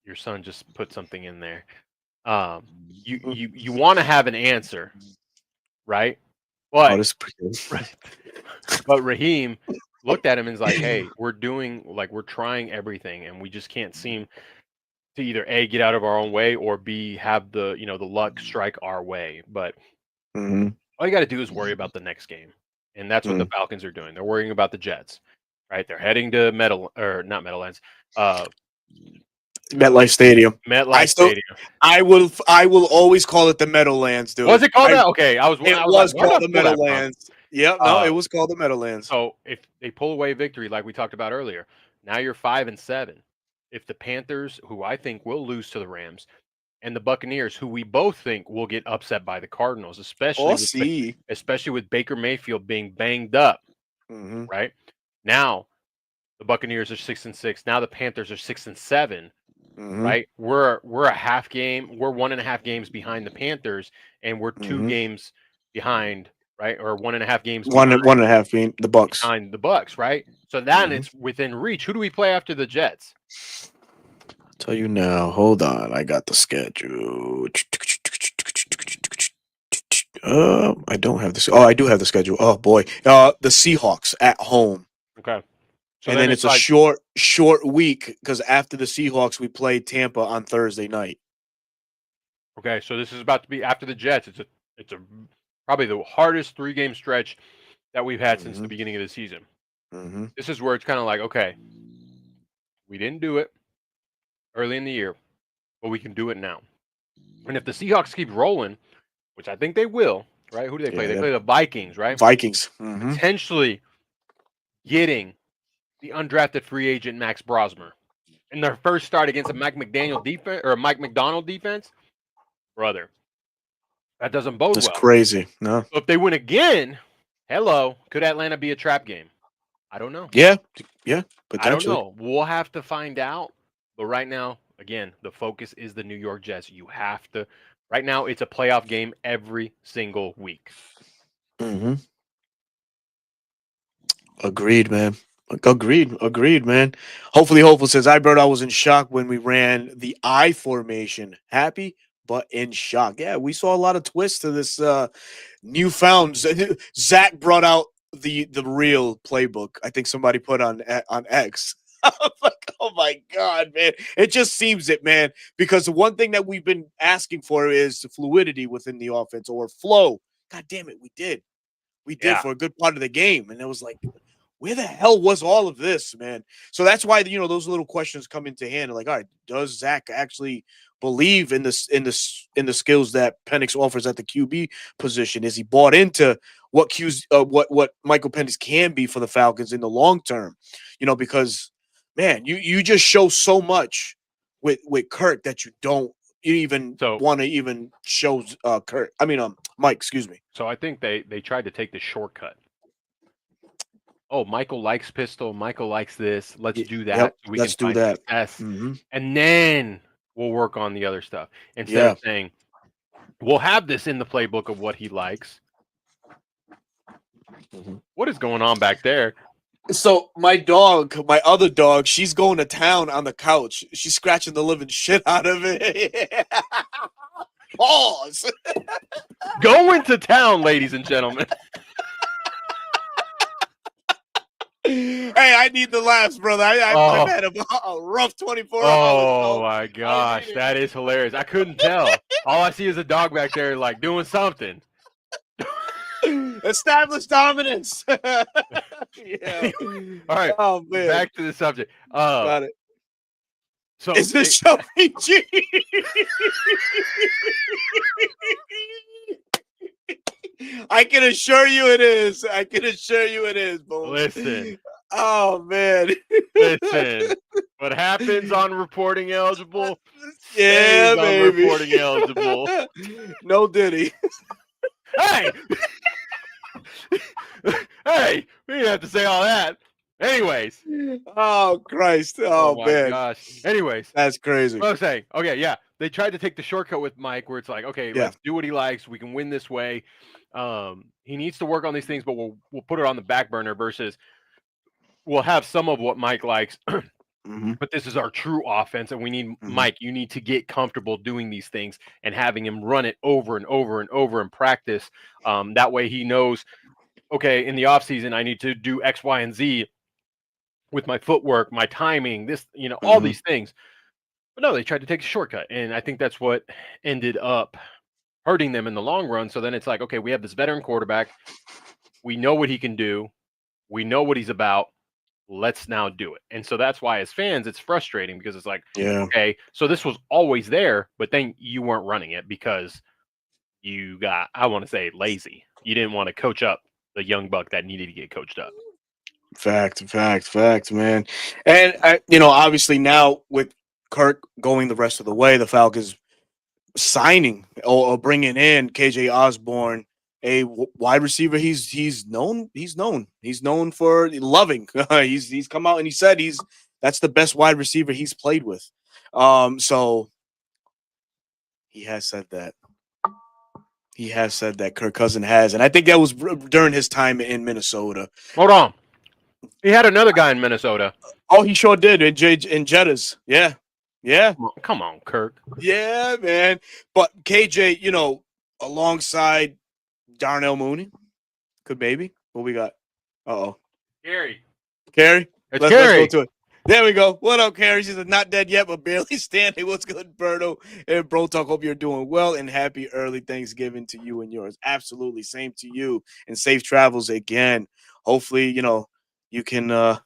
Your son just put something in there. You want to have an answer, right? But but Raheem looked at him and was like, hey, we're trying everything, and we just can't seem to either A, get out of our own way, or B, have the the luck strike our way. But all you got to do is worry about the next game, and that's what the Falcons are doing. They're worrying about the Jets, right? They're heading to not Meadowlands, MetLife Stadium. Stadium. I will always call it the Meadowlands, dude. Was it called that? Okay, It was called the Meadowlands. Yep, no, it was called the Meadowlands. So if they pull away victory, like we talked about earlier, now you're 5-7. If the Panthers, who I think will lose to the Rams, and the Buccaneers, who we both think will get upset by the Cardinals, especially with Baker Mayfield being banged up, right? Now the Buccaneers are 6-6. Now the Panthers are 6-7. Right? We're a half game. We're 1.5 games behind the Panthers, and we're 2 games behind, right? Or 1.5 games. One and a half being the Bucks. Behind the Bucks, right? So then it's within reach. Who do we play after the Jets? I'll tell you now. Hold on. I got the schedule. I don't have this. Oh, I do have the schedule. Oh boy. The Seahawks at home. Okay. So and then it's a short week, because after the Seahawks, we play Tampa on Thursday night. Okay, so this is about to be after the Jets. It's a probably the hardest 3-game stretch that we've had since the beginning of the season. This is where it's kind of like, okay, we didn't do it early in the year, but we can do it now. And if the Seahawks keep rolling, which I think they will, right? Who do they play? They play the Vikings, right? Vikings. Potentially getting the undrafted free agent Max Brosmer in their first start against a Mike McDonald defense, brother. That doesn't bode well. That's crazy. No. So if they win again, could Atlanta be a trap game? I don't know. Yeah, potentially. I don't know. We'll have to find out. But right now, again, the focus is the New York Jets. You have to. Right now, it's a playoff game every single week. Agreed, man. Agreed, man. Hopeful says, I was in shock when we ran the I formation. Happy, but in shock. Yeah, we saw a lot of twists to this newfound. Zach brought out the real playbook. I think somebody put on X. I was like, oh my God, man. It just seems it, man. Because the one thing that we've been asking for is the fluidity within the offense, or flow. God damn it, we did. We did for a good part of the game. And it was like, where the hell was all of this, man? So that's why, those little questions come into hand. Like, all right, does Zach actually believe in the skills that Penix offers at the QB position? Is he bought into what Michael Penix can be for the Falcons in the long term? Because man, you just show so much with Kirk that you don't even want to even show Kirk. Mike, excuse me. So I think they tried to take the shortcut. Oh, Michael likes pistol. Michael likes this. Let's do that. Yep, so we let's can do that. Success. And then we'll work on the other stuff. Instead of saying, we'll have this in the playbook of what he likes. What is going on back there? So my other dog, she's going to town on the couch. She's scratching the living shit out of it. Pause. Going to town, ladies and gentlemen. Hey, I need the laughs, brother. I've had a rough 24 hours. Oh, my gosh. That is hilarious. I couldn't tell. All I see is a dog back there, like, doing something. Established dominance. Yeah. All right. Oh, man. Back to the subject. Got it. So is this show PG? I can assure you it is. Boom. Listen. Oh, man. Listen. What happens on reporting eligible? Yeah, baby. On reporting eligible. No Diddy. Hey. Hey, we didn't have to say all that. Anyways. Oh, Christ. Oh my man. Gosh. Anyways. That's crazy. What I was saying. Okay, yeah. They tried to take the shortcut with Mike where it's like, okay, let's do what he likes. We can win this way. He needs to work on these things, but we'll put it on the back burner versus we'll have some of what Mike likes. But this is our true offense, and we need Mike. You need to get comfortable doing these things and having him run it over and over and over in practice. That way he knows, okay, in the offseason, I need to do X, Y, and Z with my footwork, my timing, this, all these things. But no, they tried to take a shortcut, and I think that's what ended up hurting them in the long run. So then it's like, okay, we have this veteran quarterback. We know what he can do. We know what he's about. Let's now do it. And so that's why as fans, it's frustrating because it's like, okay, so this was always there, but then you weren't running it because you got, I want to say, lazy. You didn't want to coach up the young buck that needed to get coached up. Fact, man. And, obviously now with Kirk going the rest of the way, the Falcons signing or bringing in KJ Osborne, a wide receiver. He's known for loving. He's come out and he said that's the best wide receiver he's played with. So he has said that. Kirk Cousins has, and I think that was during his time in Minnesota. Hold on, he had another guy in Minnesota. Oh, he sure did in Jettas. Yeah. Come on, Kirk. Yeah, man. But KJ, alongside Darnell Mooney, could maybe. What we got? Carrie. Carrie? Let's go to it. There we go. What up, Carrie? She said, not dead yet, but barely standing. What's good, Berto? And Bro Talk, hope you're doing well, and happy early Thanksgiving to you and yours. Absolutely. Same to you, and safe travels again. Hopefully, you can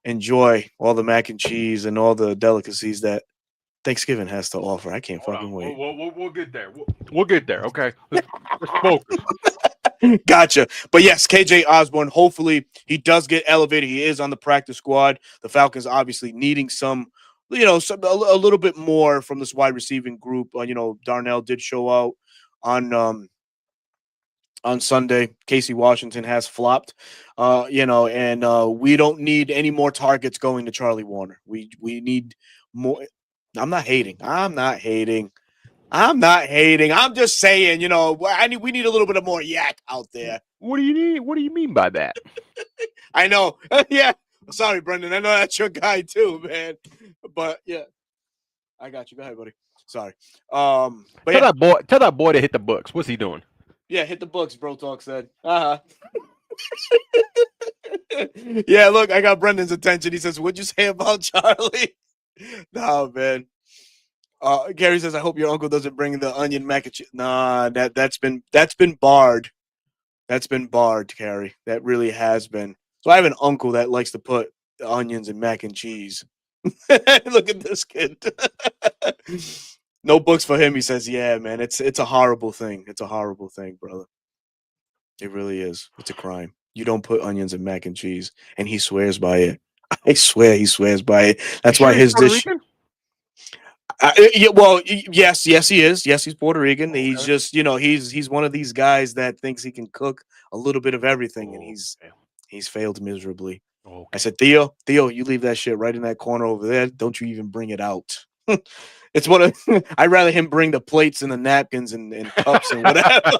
enjoy all the mac and cheese and all the delicacies that Thanksgiving has to offer. I can't fucking wait. We'll get there. We'll get there. Okay. Let's focus. Gotcha. But yes, KJ Osborne, hopefully he does get elevated. He is on the practice squad. The Falcons obviously needing a little bit more from this wide receiving group. Darnell did show out on Sunday. Casey Washington has flopped, and we don't need any more targets going to Charlie Warner. We need more. I'm not hating. I'm just saying, we need a little bit of more yak out there. What do you need? What do you mean by that? I know. Yeah. Sorry, Brendan. I know that's your guy too, man. But yeah, I got you. Go ahead, buddy. Sorry. But tell that boy to hit the books. What's he doing? Yeah, hit the books, Bro Talk said. Yeah, look, I got Brendan's attention. He says, what'd you say about Charlie? No, man. Gary says, I hope your uncle doesn't bring the onion mac and cheese. Nah, that's been barred. That's been barred, Gary. That really has been. So I have an uncle that likes to put the onions in mac and cheese. Look at this kid. No books for him. He says, yeah, man, it's a horrible thing. It's a horrible thing, brother. It really is. It's a crime. You don't put onions in mac and cheese. And he swears by it. I swear he swears by it. That's why his dish. Yes, he is. Yes, he's Puerto Rican. Okay. He's just, he's one of these guys that thinks he can cook a little bit of everything, and he's failed miserably. Okay. I said, Theo, you leave that shit right in that corner over there. Don't you even bring it out. It's I'd rather him bring the plates and the napkins and cups and whatever.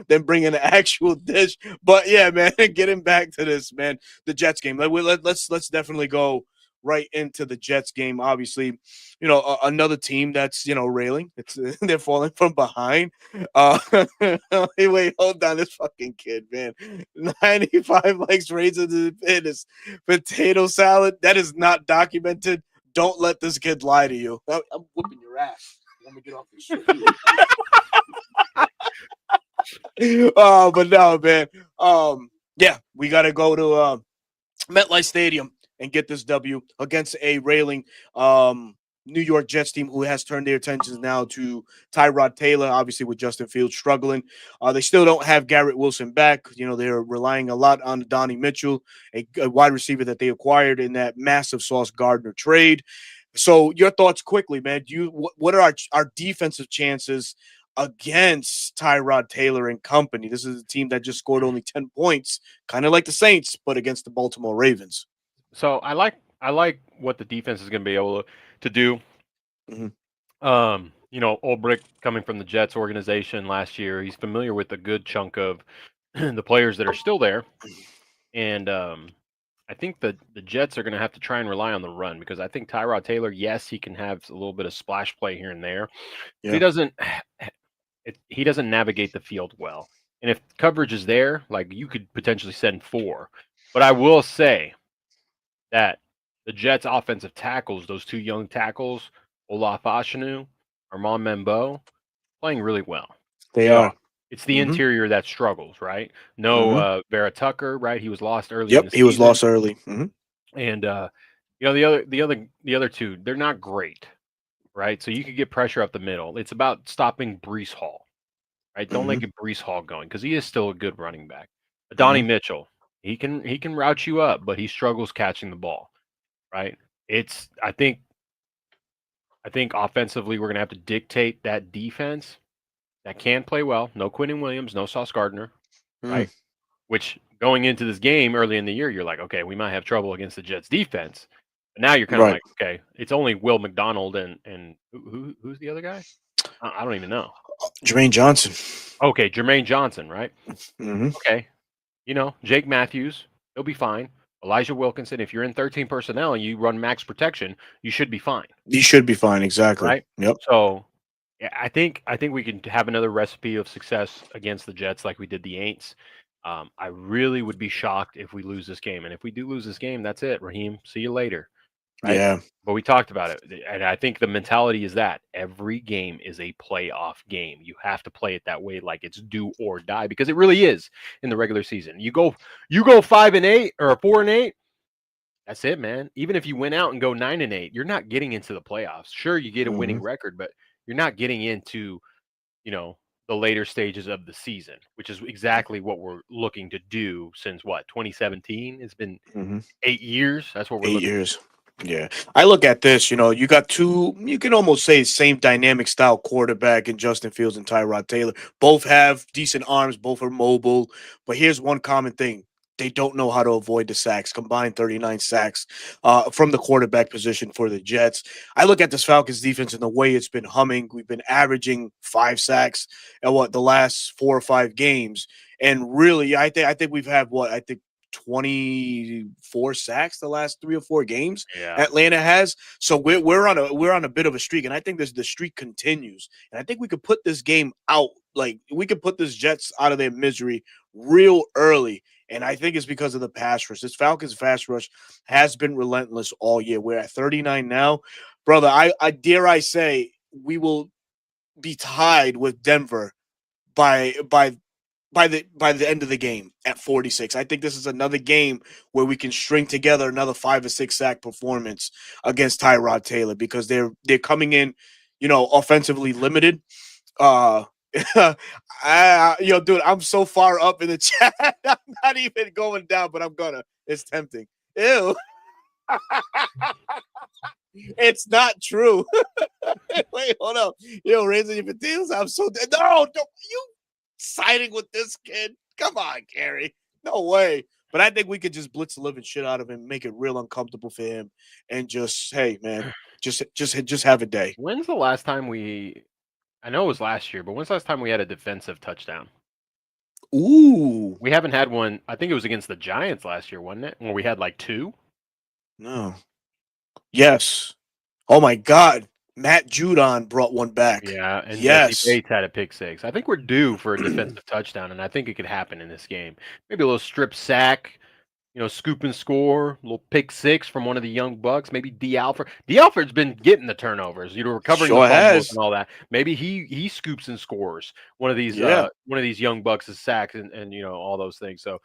than bringing an actual dish. But yeah, man, getting back to this, man, the Jets game. Let's definitely go right into the Jets game. Obviously, another team that's railing. It's they're falling from behind. Wait, hold on, this fucking kid, man. 95 likes raised into the pit is potato salad. That is not documented. Don't let this kid lie to you. I'm whooping your ass. Let me get off this shit. But no, man. Yeah, we gotta go to MetLife Stadium and get this W against a railing New York Jets team who has turned their attentions now to Tyrod Taylor, obviously with Justin Fields struggling. They still don't have Garrett Wilson back. They're relying a lot on Donnie Mitchell, a wide receiver that they acquired in that massive Sauce Gardner trade. So your thoughts quickly, man. What are our defensive chances against Tyrod Taylor and company? This is a team that just scored only 10 points, kind of like the Saints, but against the Baltimore Ravens. So I like what the defense is going to be able to do. Mm-hmm. Ulbrich coming from the Jets organization last year, he's familiar with a good chunk of the players that are still there, and I think the Jets are going to have to try and rely on the run because I think Tyrod Taylor, yes, he can have a little bit of splash play here and there. Yeah. He doesn't navigate the field well. And if coverage is there, like you could potentially send 4. But I will say that the Jets' offensive tackles, those 2 young tackles, Olaf Ashanu, Armand Membo, playing really well. They are. It's the interior that struggles, right? No Vera Tucker, right? He was lost early. Yep, he was lost early. And the other 2, they're not great, right? So you could get pressure up the middle. It's about stopping Breece Hall, right? Don't let get Breece Hall going because he is still a good running back. Donnie Mitchell, he can route you up, but he struggles catching the ball, right? I think offensively we're gonna have to dictate that defense that can play well. No Quinnen Williams, no Sauce Gardner, right? Which going into this game early in the year, you're like, okay, we might have trouble against the Jets defense. But now you're kind of like, okay, it's only Will McDonald and who's the other guy? I don't even know. Jermaine Johnson. Okay, Jermaine Johnson, right? Okay. Jake Matthews, he'll be fine. Elijah Wilkinson, if you're in 13 personnel and you run max protection, you should be fine. You should be fine, exactly. Right? Yep. So I think we can have another recipe of success against the Jets like we did the Aints. I really would be shocked if we lose this game. And if we do lose this game, that's it, Raheem. See you later. Right? Yeah. But we talked about it. And I think the mentality is that every game is a playoff game. You have to play it that way, like it's do or die, because it really is in the regular season. You go 5-8 or 4-8. That's it, man. Even if you win out and go 9-8, you're not getting into the playoffs. Sure, you get a winning record, but you're not getting into, the later stages of the season, which is exactly what we're looking to do since 2017? It's been 8 years. That's what we're 8 years. Yeah. I look at this, you got 2, you can almost say same dynamic style quarterback in Justin Fields and Tyrod Taylor. Both have decent arms, both are mobile, but here's one common thing. They don't know how to avoid the sacks. Combined 39 sacks from the quarterback position for the Jets. I look at this Falcons defense and the way it's been humming. We've been averaging 5 sacks at the last 4 or 5 games, and really, I think we've had 24 sacks the last 3 or 4 games. Yeah. Atlanta has. So we're on a bit of a streak, and I think the streak continues. And I think we could put this game out. Like we could put this Jets out of their misery real early. And I think it's because of the pass rush. This Falcons pass rush has been relentless all year. We're at 39 now. Brother, I dare I say we will be tied with Denver by the end of the game at 46. I think this is another game where we can string together another 5 or 6 sack performance against Tyrod Taylor because they're coming in, offensively limited. Dude, I'm so far up in the chat. I'm not even going down, but I'm gonna. It's tempting. Ew. It's not true. Wait, hold up. Raising your potatoes. I'm so dead. No, don't you siding with this kid? Come on, Gary. No way. But I think we could just blitz the living shit out of him, make it real uncomfortable for him, and just, hey, man, just have a day. When's the last time I know it was last year, but when's the last time we had a defensive touchdown? Ooh. We haven't had one. I think it was against the Giants last year, wasn't it? When we had like 2. No. Yes. Oh my God. Matt Judon brought one back. Yeah, and Jesse Yes. Bates had a pick 6. I think we're due for a defensive touchdown, and I think it could happen in this game. Maybe a little strip sack, scoop and score, a little pick 6 from one of the young bucks. Maybe D. Alford. D. Alford's been getting the turnovers, recovering the Sure fumbles has. and all that. Maybe he scoops and scores one of these young bucks' sacks and all those things. So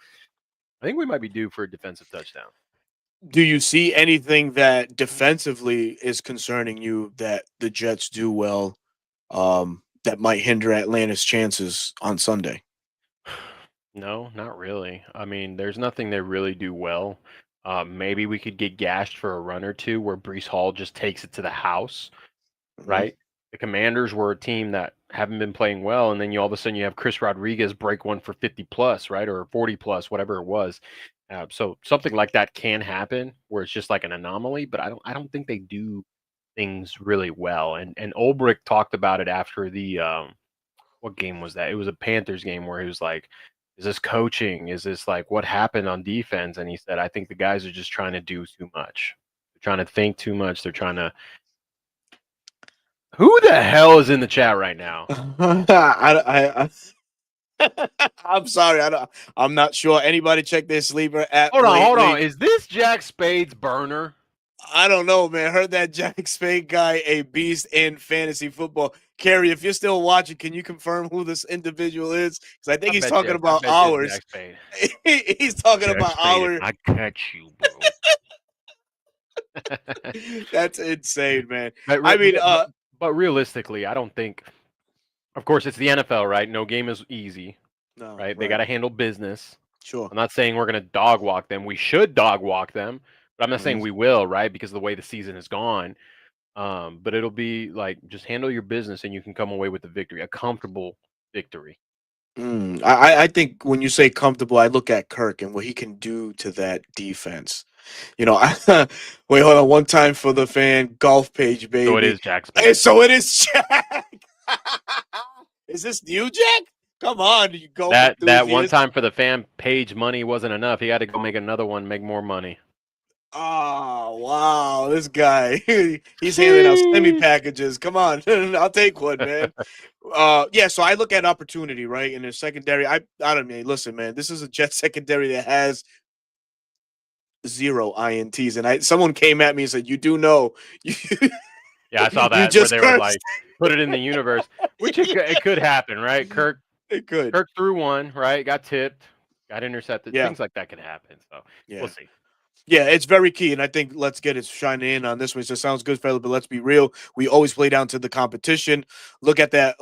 I think we might be due for a defensive touchdown. Do you see anything that defensively is concerning you that the Jets do well that might hinder Atlanta's chances on Sunday? No, not really. I mean, there's nothing they really do well. Maybe we could get gashed for a run or two where Breece Hall just takes it to the house, right? The Commanders were a team that haven't been playing well, and then all of a sudden you have Chris Rodriguez break one for 50 plus, right, or 40 plus, whatever it was. So something like that can happen where it's just like an anomaly, but I don't think they do things really well. And Ulbrich talked about it after the what game was that? It was a Panthers game where he was like, is this coaching? Is this like what happened on defense? And he said, I think the guys are just trying to do too much. They're trying to think too much. They're trying to. Who the hell is in the chat right now? I'm sorry. I'm not sure. Anybody check their sleeper app? Hold on. Is this Jack Spade's burner? I don't know, man. Heard that Jack Spade guy a beast in fantasy football. Carrie, if you're still watching, can you confirm who this individual is? Because I think he's talking about ours. He's talking about our. I catch you, bro. That's insane, man. But realistically, I don't think. Of course, it's the NFL, right? No game is easy, right? They got to handle business. Sure. I'm not saying we're going to dog walk them. We should dog walk them, but I'm not saying we will, right? Because of the way the season has gone. But it'll be like just handle your business and you can come away with the victory, a comfortable victory. I think when you say comfortable, I look at Kirk and what he can do to that defense. Wait, hold on. One time for the fan golf page, baby. So it is Jack Spade. So it is Jack. Is this new Jack? Come on, you go. That one time for the fan page money wasn't enough. He had to go make another one, make more money. Oh, wow. This guy, he's handing out semi packages. Come on. I'll take one, man. So I look at opportunity, right? In the secondary, I don't mean, listen, man, this is a Jet secondary that has 0 INTs. And someone came at me and said, you do know. Yeah, I saw that where they were like, put it in the universe, which it could happen, right? Kirk threw one, right? Got tipped, got intercepted. Yeah. Things like that could happen. So we'll see. Yeah, it's very key, and I think let's get it shining in on this one. So it sounds good, fella, but let's be real. We always play down to the competition. Look at that.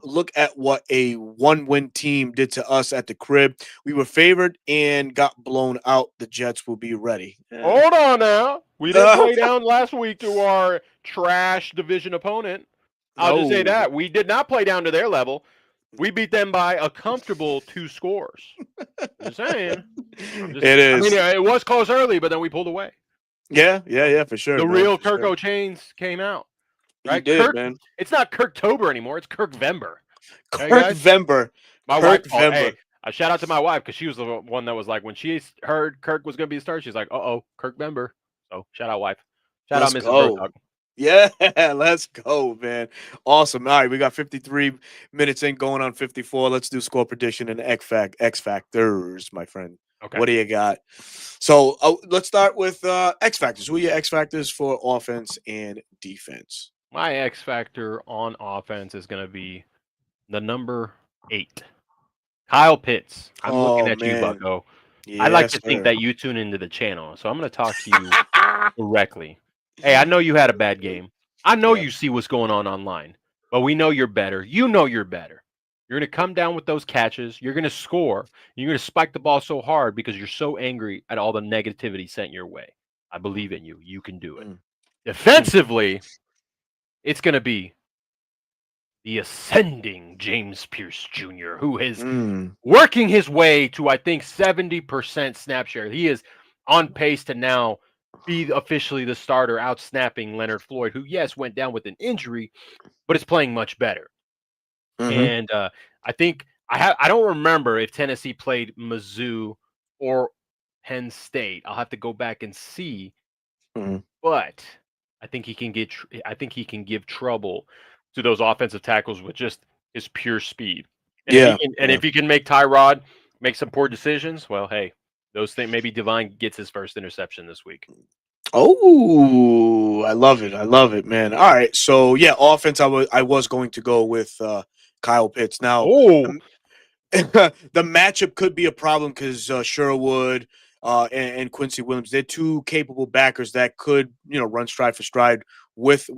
Look at what a 1-win team did to us at the crib. We were favored and got blown out. The Jets will be ready. Hold on now. We didn't play down last week to our trash division opponent. I'll just say that. We did not play down to their level. We beat them by a comfortable 2 scores. I'm just saying. It is. I mean, it was close early, but then we pulled away. Yeah, for sure. The real Kirk O'Chains came out. Right? He did, man. It's not Kirktober anymore. It's Kirkvember. Kirkvember. My wife. Hey, a shout out to my wife because she was the one that was like, when she heard Kirk was going to be a star, she's like, Kirkvember. So shout out, wife. Shout out, Mrs. Burthog. Yeah, let's go, man. Awesome. All right, we got 53 minutes in, going on 54. Let's do score prediction and X Factors, my friend. Okay. What do you got? So let's start with X Factors. Who are your X Factors for offense and defense? My X Factor on offense is going to be the number 8. Kyle Pitts. I'm looking at you, Bucko. Yes, I like to think that you tune into the channel, so I'm going to talk to you directly. Hey, I know you had a bad game. I know you see what's going on online, but we know you're better. You know you're better. You're going to come down with those catches. You're going to score. You're going to spike the ball so hard because you're so angry at all the negativity sent your way. I believe in you. You can do it. Defensively, it's going to be the ascending James Pierce Jr., who is working his way to, I think, 70% snap share. He is on pace to now be officially the starter, out-snapping Leonard Floyd, who, yes, went down with an injury, but is playing much better. And I think I don't remember if Tennessee played Mizzou or Penn State. I'll have to go back and see. But I think he can give trouble to those offensive tackles with just his pure speed. And if he can make Tyrod make some poor decisions, well, hey, those things, maybe Divine gets his first interception this week. Oh, I love it. I love it, man. All right. So, yeah, offense, I was going to go with Kyle Pitts. Now, the matchup could be a problem because Sherwood and Quincy Williams, they're two capable backers that could, run stride for stride with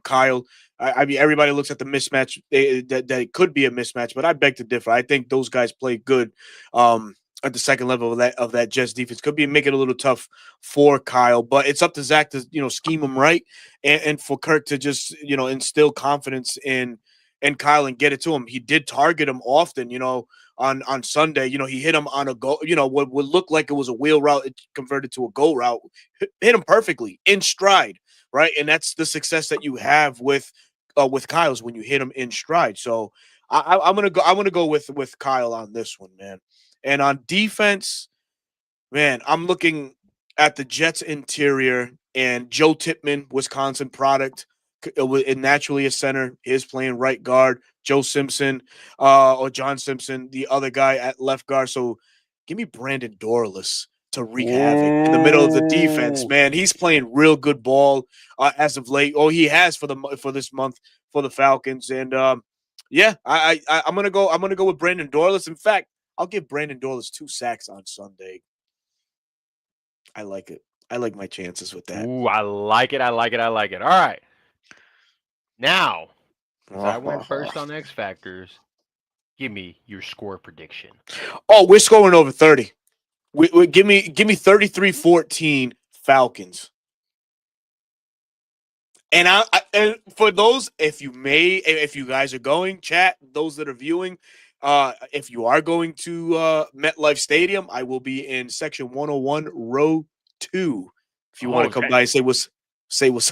Kyle. I mean, everybody looks at the mismatch that it could be a mismatch, but I beg to differ. I think those guys play good at the second level of that Jets defense. Could be making it a little tough for Kyle, but it's up to Zach to scheme him right and for Kirk to just instill confidence in Kyle and get it to him. He did target him often, on Sunday. He hit him on a go, what would look like it was a wheel route, it converted to a go route. Hit him perfectly in stride, right? And that's the success that you have with Kyle's when you hit him in stride. So I'm gonna go with Kyle on this one, man. And on defense, man, I'm looking at the Jets interior and Joe Tippmann, Wisconsin product. It naturally a center, is playing right guard. Joe Simpson, or John Simpson, the other guy at left guard. So give me Brandon Dorlus to wreak havoc in the middle of the defense, man. He's playing real good ball as of late. Oh, he has for this month for the Falcons. And yeah, I'm gonna go with Brandon Dorlus. In fact, I'll give Brandon Dorlus 2 sacks on Sunday. I like it. I like my chances with that. Ooh, I like it. All right. Now, since I went first on X Factors, give me your score prediction. Oh, we're scoring over 30. Give me 33-14 Falcons. And and for those, if you guys are going, chat, those that are viewing, if you are going to MetLife Stadium, I will be in section 101, row 2. If you want to come by and say what's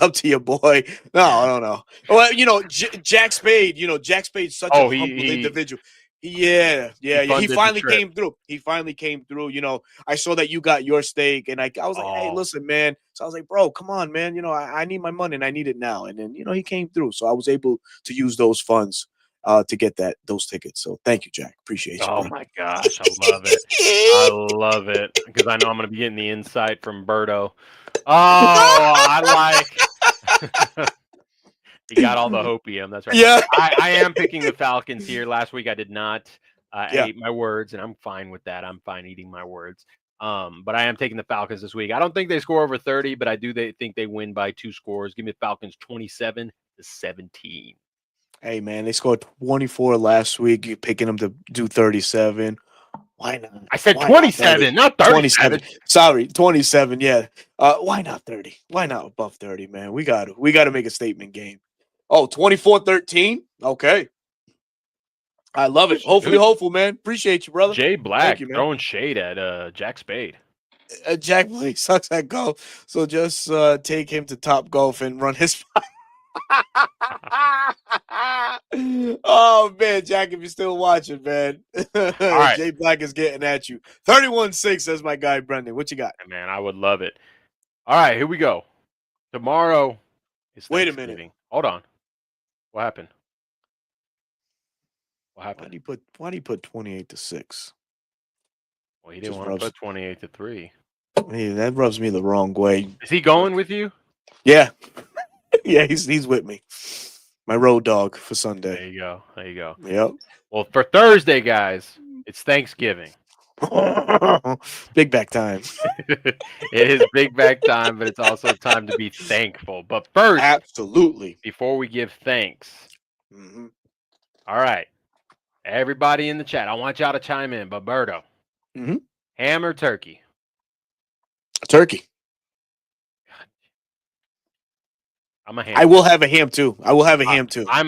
up to your boy. No, I don't know. Well, Jack Spade, Jack Spade's such a humble individual. Yeah. He finally came through. I saw that you got your steak, and I was like, hey, listen, man. So I was like, bro, come on, man. I need my money, and I need it now. And then, he came through. So I was able to use those funds to get those tickets. So thank you, Jack. Appreciate you. Oh, my gosh. I love it. I love it because I know I'm going to be getting the insight from Berto. Oh, I like – he got all the hopium. That's right. Yeah. I am picking the Falcons here. Last week I did not. I ate my words, and I'm fine with that. I'm fine eating my words. But I am taking the Falcons this week. I don't think they score over 30, but I do think they win by 2 scores. Give me the Falcons 27-17. Hey, man, they scored 24 last week. You're picking them to do 37. Why not? I said 27, not 37. 27. Sorry, 27. Yeah. Why not 30? Why not above 30, man? We got to make a statement game. Oh, 24-13. Okay. I love it. Hopefully, hopeful, man. Appreciate you, brother. Jay Black throwing shade at Jack Spade. Jack Blake sucks at golf, so just take him to Top Golf and run his. Oh man, Jack, if you're still watching, man. Right. Jay Black is getting at you. 31-6 as my guy Brendan. What you got? Man, I would love it. All right, here we go. Tomorrow is Thanksgiving. Wait a minute. Hold on. What happened? Why do you put 28-6? Well, he didn't want to put 28-3. Hey, that rubs me the wrong way. Is he going with you? Yeah. Yeah, he's with me. My road dog for Sunday. There you go. Yep. Well, for Thursday, guys, it's Thanksgiving. Big back time. It is big back time, but it's also time to be thankful. But first, absolutely, before we give thanks, all right, everybody in the chat, I want y'all to chime in. But Berto, ham or turkey? Turkey. I'm a ham. I will have a ham too. I'm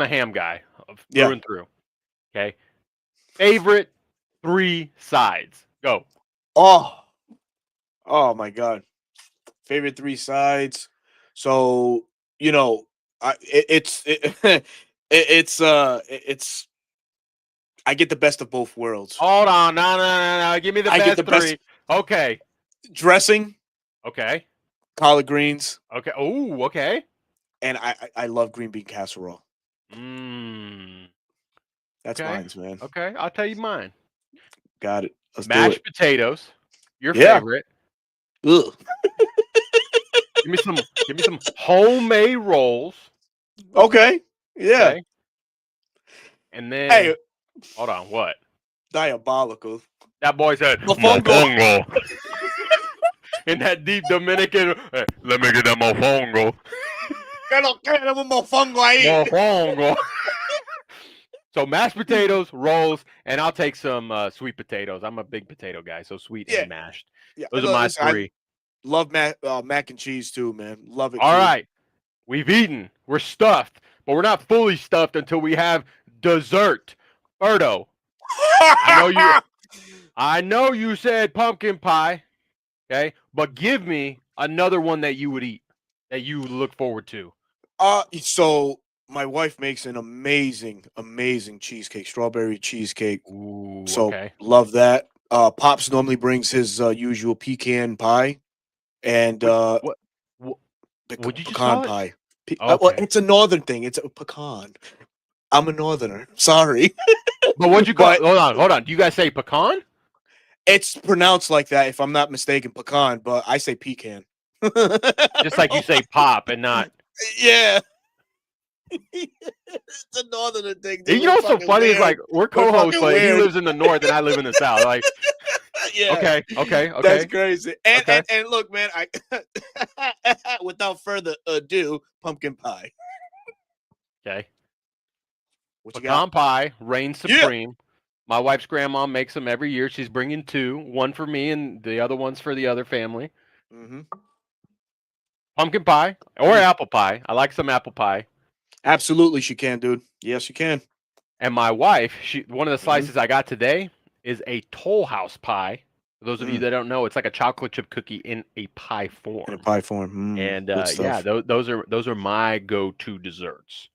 a ham guy through and through. Okay. Favorite 3 sides. Go. Oh my God. Favorite 3 sides. So, it's I get the best of both worlds. Hold on. No. Give me the best three. Okay. Dressing. Okay. Collard greens. Okay. Oh, okay. And I love green bean casserole. That's mine, man. Okay. I'll tell you mine. Got it. Let's do Mashed it. potatoes. Your favorite. Ugh. Give me some homemade rolls. Okay. Yeah. Okay. And then hold on, what? Diabolical. That boy said mofongo. In that deep Dominican, hey, let me get that mofongo. Mofongo. So mashed potatoes, rolls, and I'll take some sweet potatoes. I'm a big potato guy, so sweet and mashed. Yeah. Those are my three. I love mac and cheese too, man. Love it. All right. We've eaten. We're stuffed, but we're not fully stuffed until we have dessert. Berto, I know you said pumpkin pie, okay? But give me another one that you would eat, that you would look forward to. So my wife makes an amazing cheesecake, strawberry cheesecake. Ooh, so love that. Pops normally brings his usual pecan pie, and what would you pecan pie. Well, it's a northern thing. It's a pecan. I'm a northerner. Sorry. But what'd you call? Hold on. Do you guys say pecan? It's pronounced like that, if I'm not mistaken, pecan. But I say pecan. Just like you say pop and not. Yeah. It's a northern thing. You know what's so funny is like we're co-hosts, but he lives in the north and I live in the south. Like, yeah. Okay. That's crazy. And look, man, I without further ado, pumpkin pie. Okay. What you Pecan got? pie reigns supreme. Yeah. My wife's grandma makes them every year. She's bringing two, one for me and the other one's for the other family. Mm-hmm. Pumpkin pie or apple pie. I like some apple pie. Absolutely, she can, dude. Yes, you can. And my wife, one of the slices I got today is a Toll House pie. For those of you that don't know, it's like a chocolate chip cookie in a pie form. And yeah, those are my go-to desserts.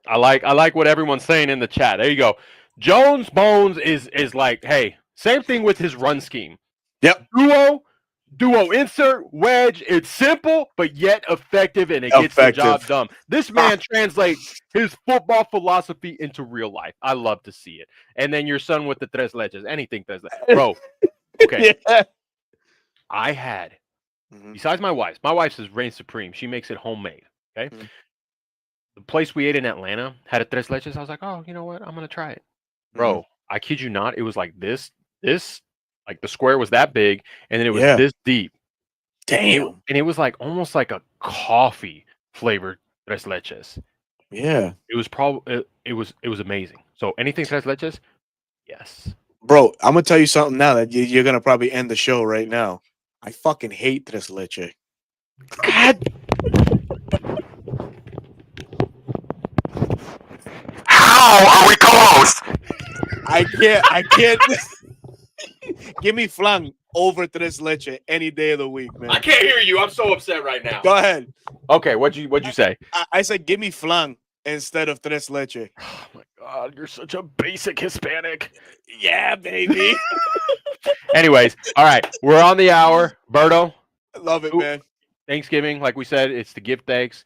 I like what everyone's saying in the chat. There you go. Jones Bones is like, hey, same thing with his run scheme. Yep. Duo insert wedge. It's simple but yet effective, and it gets the job done. This man translates his football philosophy into real life. I love to see it. And then your son with the tres leches, anything tres leches, bro. Okay. Yeah. I had besides my wife's is reign supreme. She makes it homemade. Okay. The place we ate in Atlanta had a tres leches. I was like, oh, you know what? I'm gonna try it, bro. I kid you not. It was like this. Like the square was that big, and then it was this deep. Damn. And it was like almost like a coffee flavored tres leches. Yeah. It was probably it was amazing. So anything tres leches, yes. Bro, I'm gonna tell you something now that you're gonna probably end the show right now. I fucking hate tres leche. God. How are we co-hosts? I can't. Give me flan over tres leche any day of the week, man. I can't hear you. I'm so upset right now. Go ahead. Okay, what'd you say? I said give me flan instead of tres leche. Oh my God, you're such a basic Hispanic. Yeah, baby. Anyways, all right, we're on the hour. Berto. Love it, man. Thanksgiving, like we said, it's to give thanks.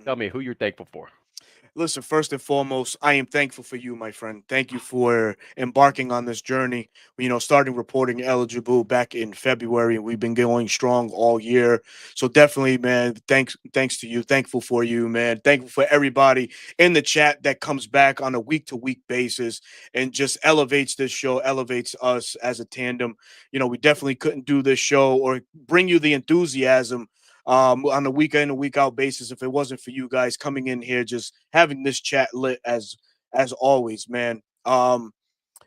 Tell me who you're thankful for. Listen, first and foremost, I am thankful for you, my friend. Thank you for embarking on this journey. You know, starting reporting eligible back in February, and we've been going strong all year. So definitely, man, thanks to you. Thankful for you, man. Thankful for everybody in the chat that comes back on a week-to-week basis and just elevates this show, elevates us as a tandem. You know, we definitely couldn't do this show or bring you the enthusiasm on a week in and week out basis if it wasn't for you guys coming in here, just having this chat lit as always, man. And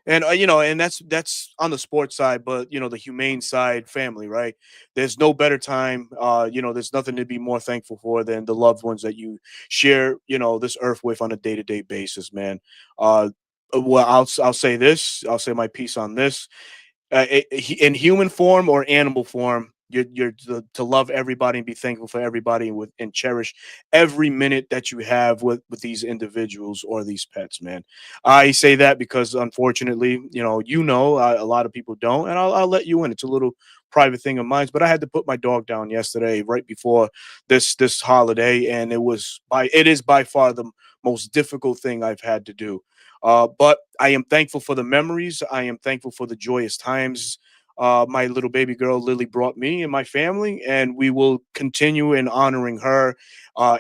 you know, and that's on the sports side, but you know, the humane side, family, right? There's no better time. You know, there's nothing to be more thankful for than the loved ones that you share, you know, this earth with on a day-to-day basis, man. Well, I'll say this. I'll say my piece on this. In human form or animal form, You're to love everybody and be thankful for everybody and cherish every minute that you have with these individuals or these pets, man. I say that because unfortunately, a lot of people don't, and I'll let you in. It's a little private thing of mine, but I had to put my dog down yesterday, right before this holiday, and it is by far the most difficult thing I've had to do. But I am thankful for the memories. I am thankful for the joyous times my little baby girl Lily brought me and my family, and we will continue in honoring her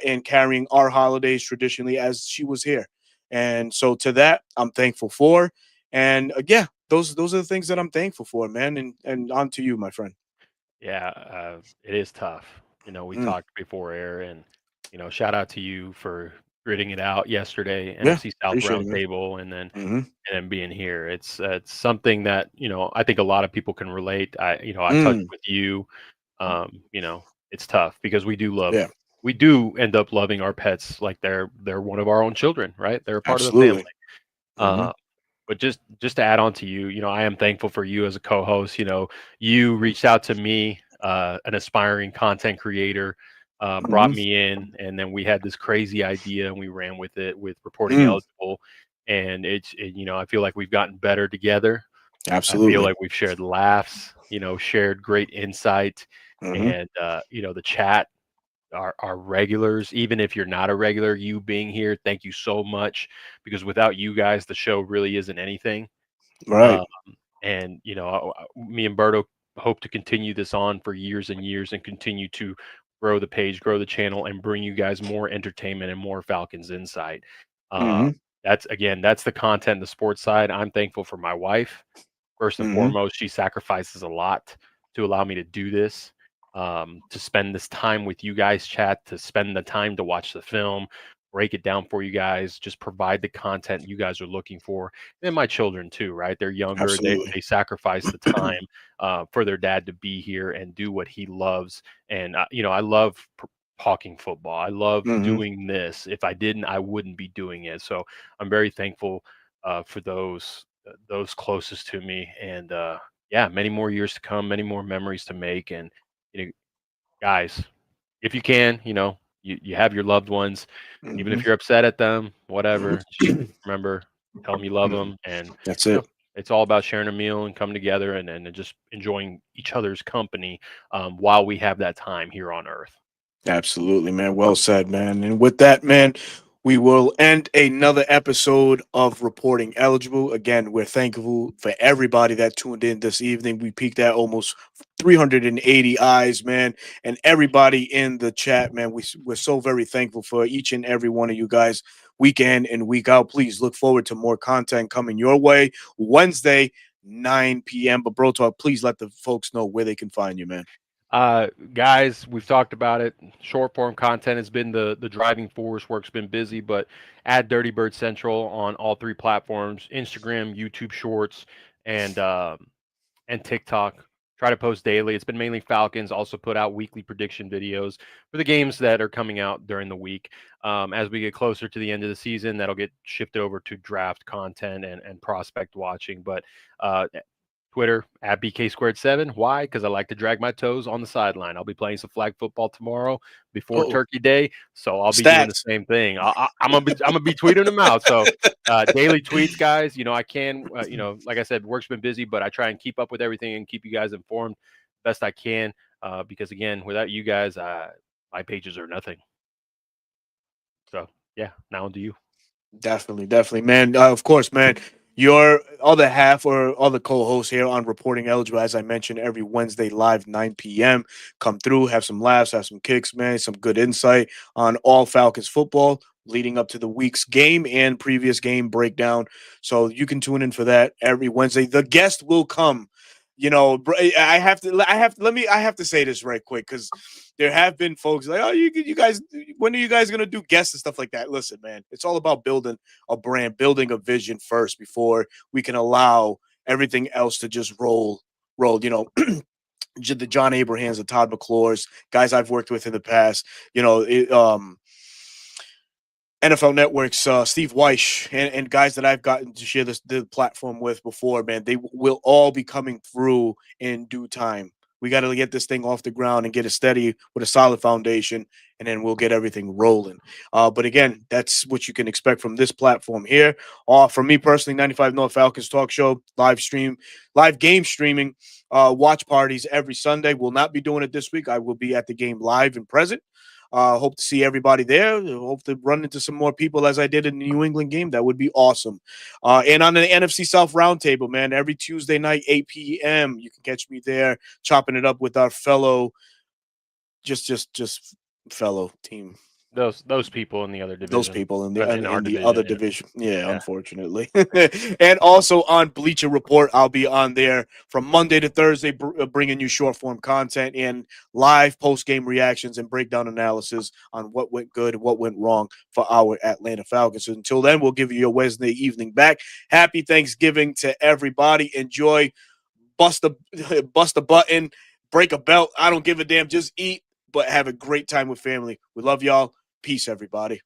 and carrying our holidays traditionally as she was here. And so to that, I'm thankful for. And yeah, those are the things that I'm thankful for, man. And on to you, my friend. Yeah, it is tough. We Mm, talked before air, and shout out to you for gritting it out yesterday, yeah, NFC South appreciate it, man. Roundtable, and then Hmm. being here. It's something that I think a lot of people can relate. I touched Mm, with you. It's tough because yeah, we do end up loving our pets like they're one of our own children, right? They're a part of the family. absolutely. Hmm. Uh, but just to add on to you, I am thankful for you as a co-host. You reached out to me, an aspiring content creator, brought Hmm. me in, and then we had this crazy idea and we ran with it with reporting Mm, eligible. And I feel like we've gotten better together. I feel absolutely. like we've shared laughs, shared great insight, Hmm. and the chat, our regulars. Even if you're not a regular, you being here, thank you so much, because without you guys, the show really isn't anything. Right. Um, and me and Berto hope to continue this on for years and years, and continue to grow the page, grow the channel, and bring you guys more entertainment and more Falcons insight. Uh, Hmm. that's the content, the sports side. I'm thankful for my wife. First and Hmm. foremost, she sacrifices a lot to allow me to do this, to spend this time with you guys, chat, to spend the time to watch the film, break it down for you guys, just provide the content you guys are looking for. And my children too, right? They're younger. They Absolutely. they sacrifice the time for their dad to be here and do what he loves. And I love talking football. I love Hmm. doing this. If I didn't, I wouldn't be doing it. So I'm very thankful for those closest to me, and yeah, many more years to come, many more memories to make. And you know, guys, if you can, you have your loved ones, even Hmm. if you're upset at them, whatever, just remember, tell them you love them. And That's you know it. it's all about sharing a meal and coming together, and just enjoying each other's company, while we have that time here on earth. Absolutely, man. Well said, man. And with that, man, we will end another episode of Reporting Eligible. Again, we're thankful for everybody that tuned in this evening. We peaked at almost 380 eyes, man. And everybody in the chat, man, we're so very thankful for each and every one of you guys, week in and week out. Please look forward to more content coming your way Wednesday, 9 p.m. But, Bro Talk, please let the folks know where they can find you, man. Guys, we've talked about it. Short form content has been the driving force. Work's been busy, but add Dirty Bird Central on all three platforms: Instagram, YouTube Shorts, and TikTok. Try to post daily. It's been mainly Falcons. Also put out weekly prediction videos for the games that are coming out during the week. As we get closer to the end of the season, that'll get shifted over to draft content and prospect watching. But Twitter at BK squared 7. Why? Because I like to drag my toes on the sideline. I'll be playing some flag football tomorrow before Oh, Turkey Day, so I'll be doing the stats. same thing. I'm gonna be tweeting them out. So daily tweets, guys. I can. Like I said, work's been busy, but I try and keep up with everything and keep you guys informed best I can. Because again, without you guys, my pages are nothing. So yeah, now on to you. Definitely, definitely, man. Of course, man. Your other half or other co-host here on Reporting Eligible, as I mentioned, every Wednesday live 9 p.m. Come through, have some laughs, have some kicks, man. Some good insight on all Falcons football leading up to the week's game and previous game breakdown. So you can tune in for that every Wednesday. The guest will come. I have to say this right quick because there have been folks like, oh, you guys, when are you guys gonna do guests and stuff like that? Listen, man, it's all about building a brand, building a vision first before we can allow everything else to just roll. The John Abrahams, the Todd McClures, guys I've worked with in the past. NFL Network's Steve Weish and guys that I've gotten to share the platform with before, man, they will all be coming through in due time. We got to get this thing off the ground and get it steady with a solid foundation, and then we'll get everything rolling. But again, that's what you can expect from this platform here. From me personally, 95 North Falcons Talk Show, live game streaming, watch parties every Sunday. We'll not be doing it this week. I will be at the game live and present. Hope to see everybody there. Hope to run into some more people as I did in the New England game. That would be awesome. And on the NFC South Roundtable, man, every Tuesday night, 8 p.m., you can catch me there chopping it up with our fellow, just fellow team. Those people in the other division. Those people in the other division. Yeah, unfortunately. And also on Bleacher Report, I'll be on there from Monday to Thursday, bringing you short form content and live post game reactions and breakdown analysis on what went good and what went wrong for our Atlanta Falcons. So until then, we'll give you your Wednesday evening back. Happy Thanksgiving to everybody. Enjoy. Bust a button. Break a belt. I don't give a damn. Just eat, but have a great time with family. We love y'all. Peace, everybody.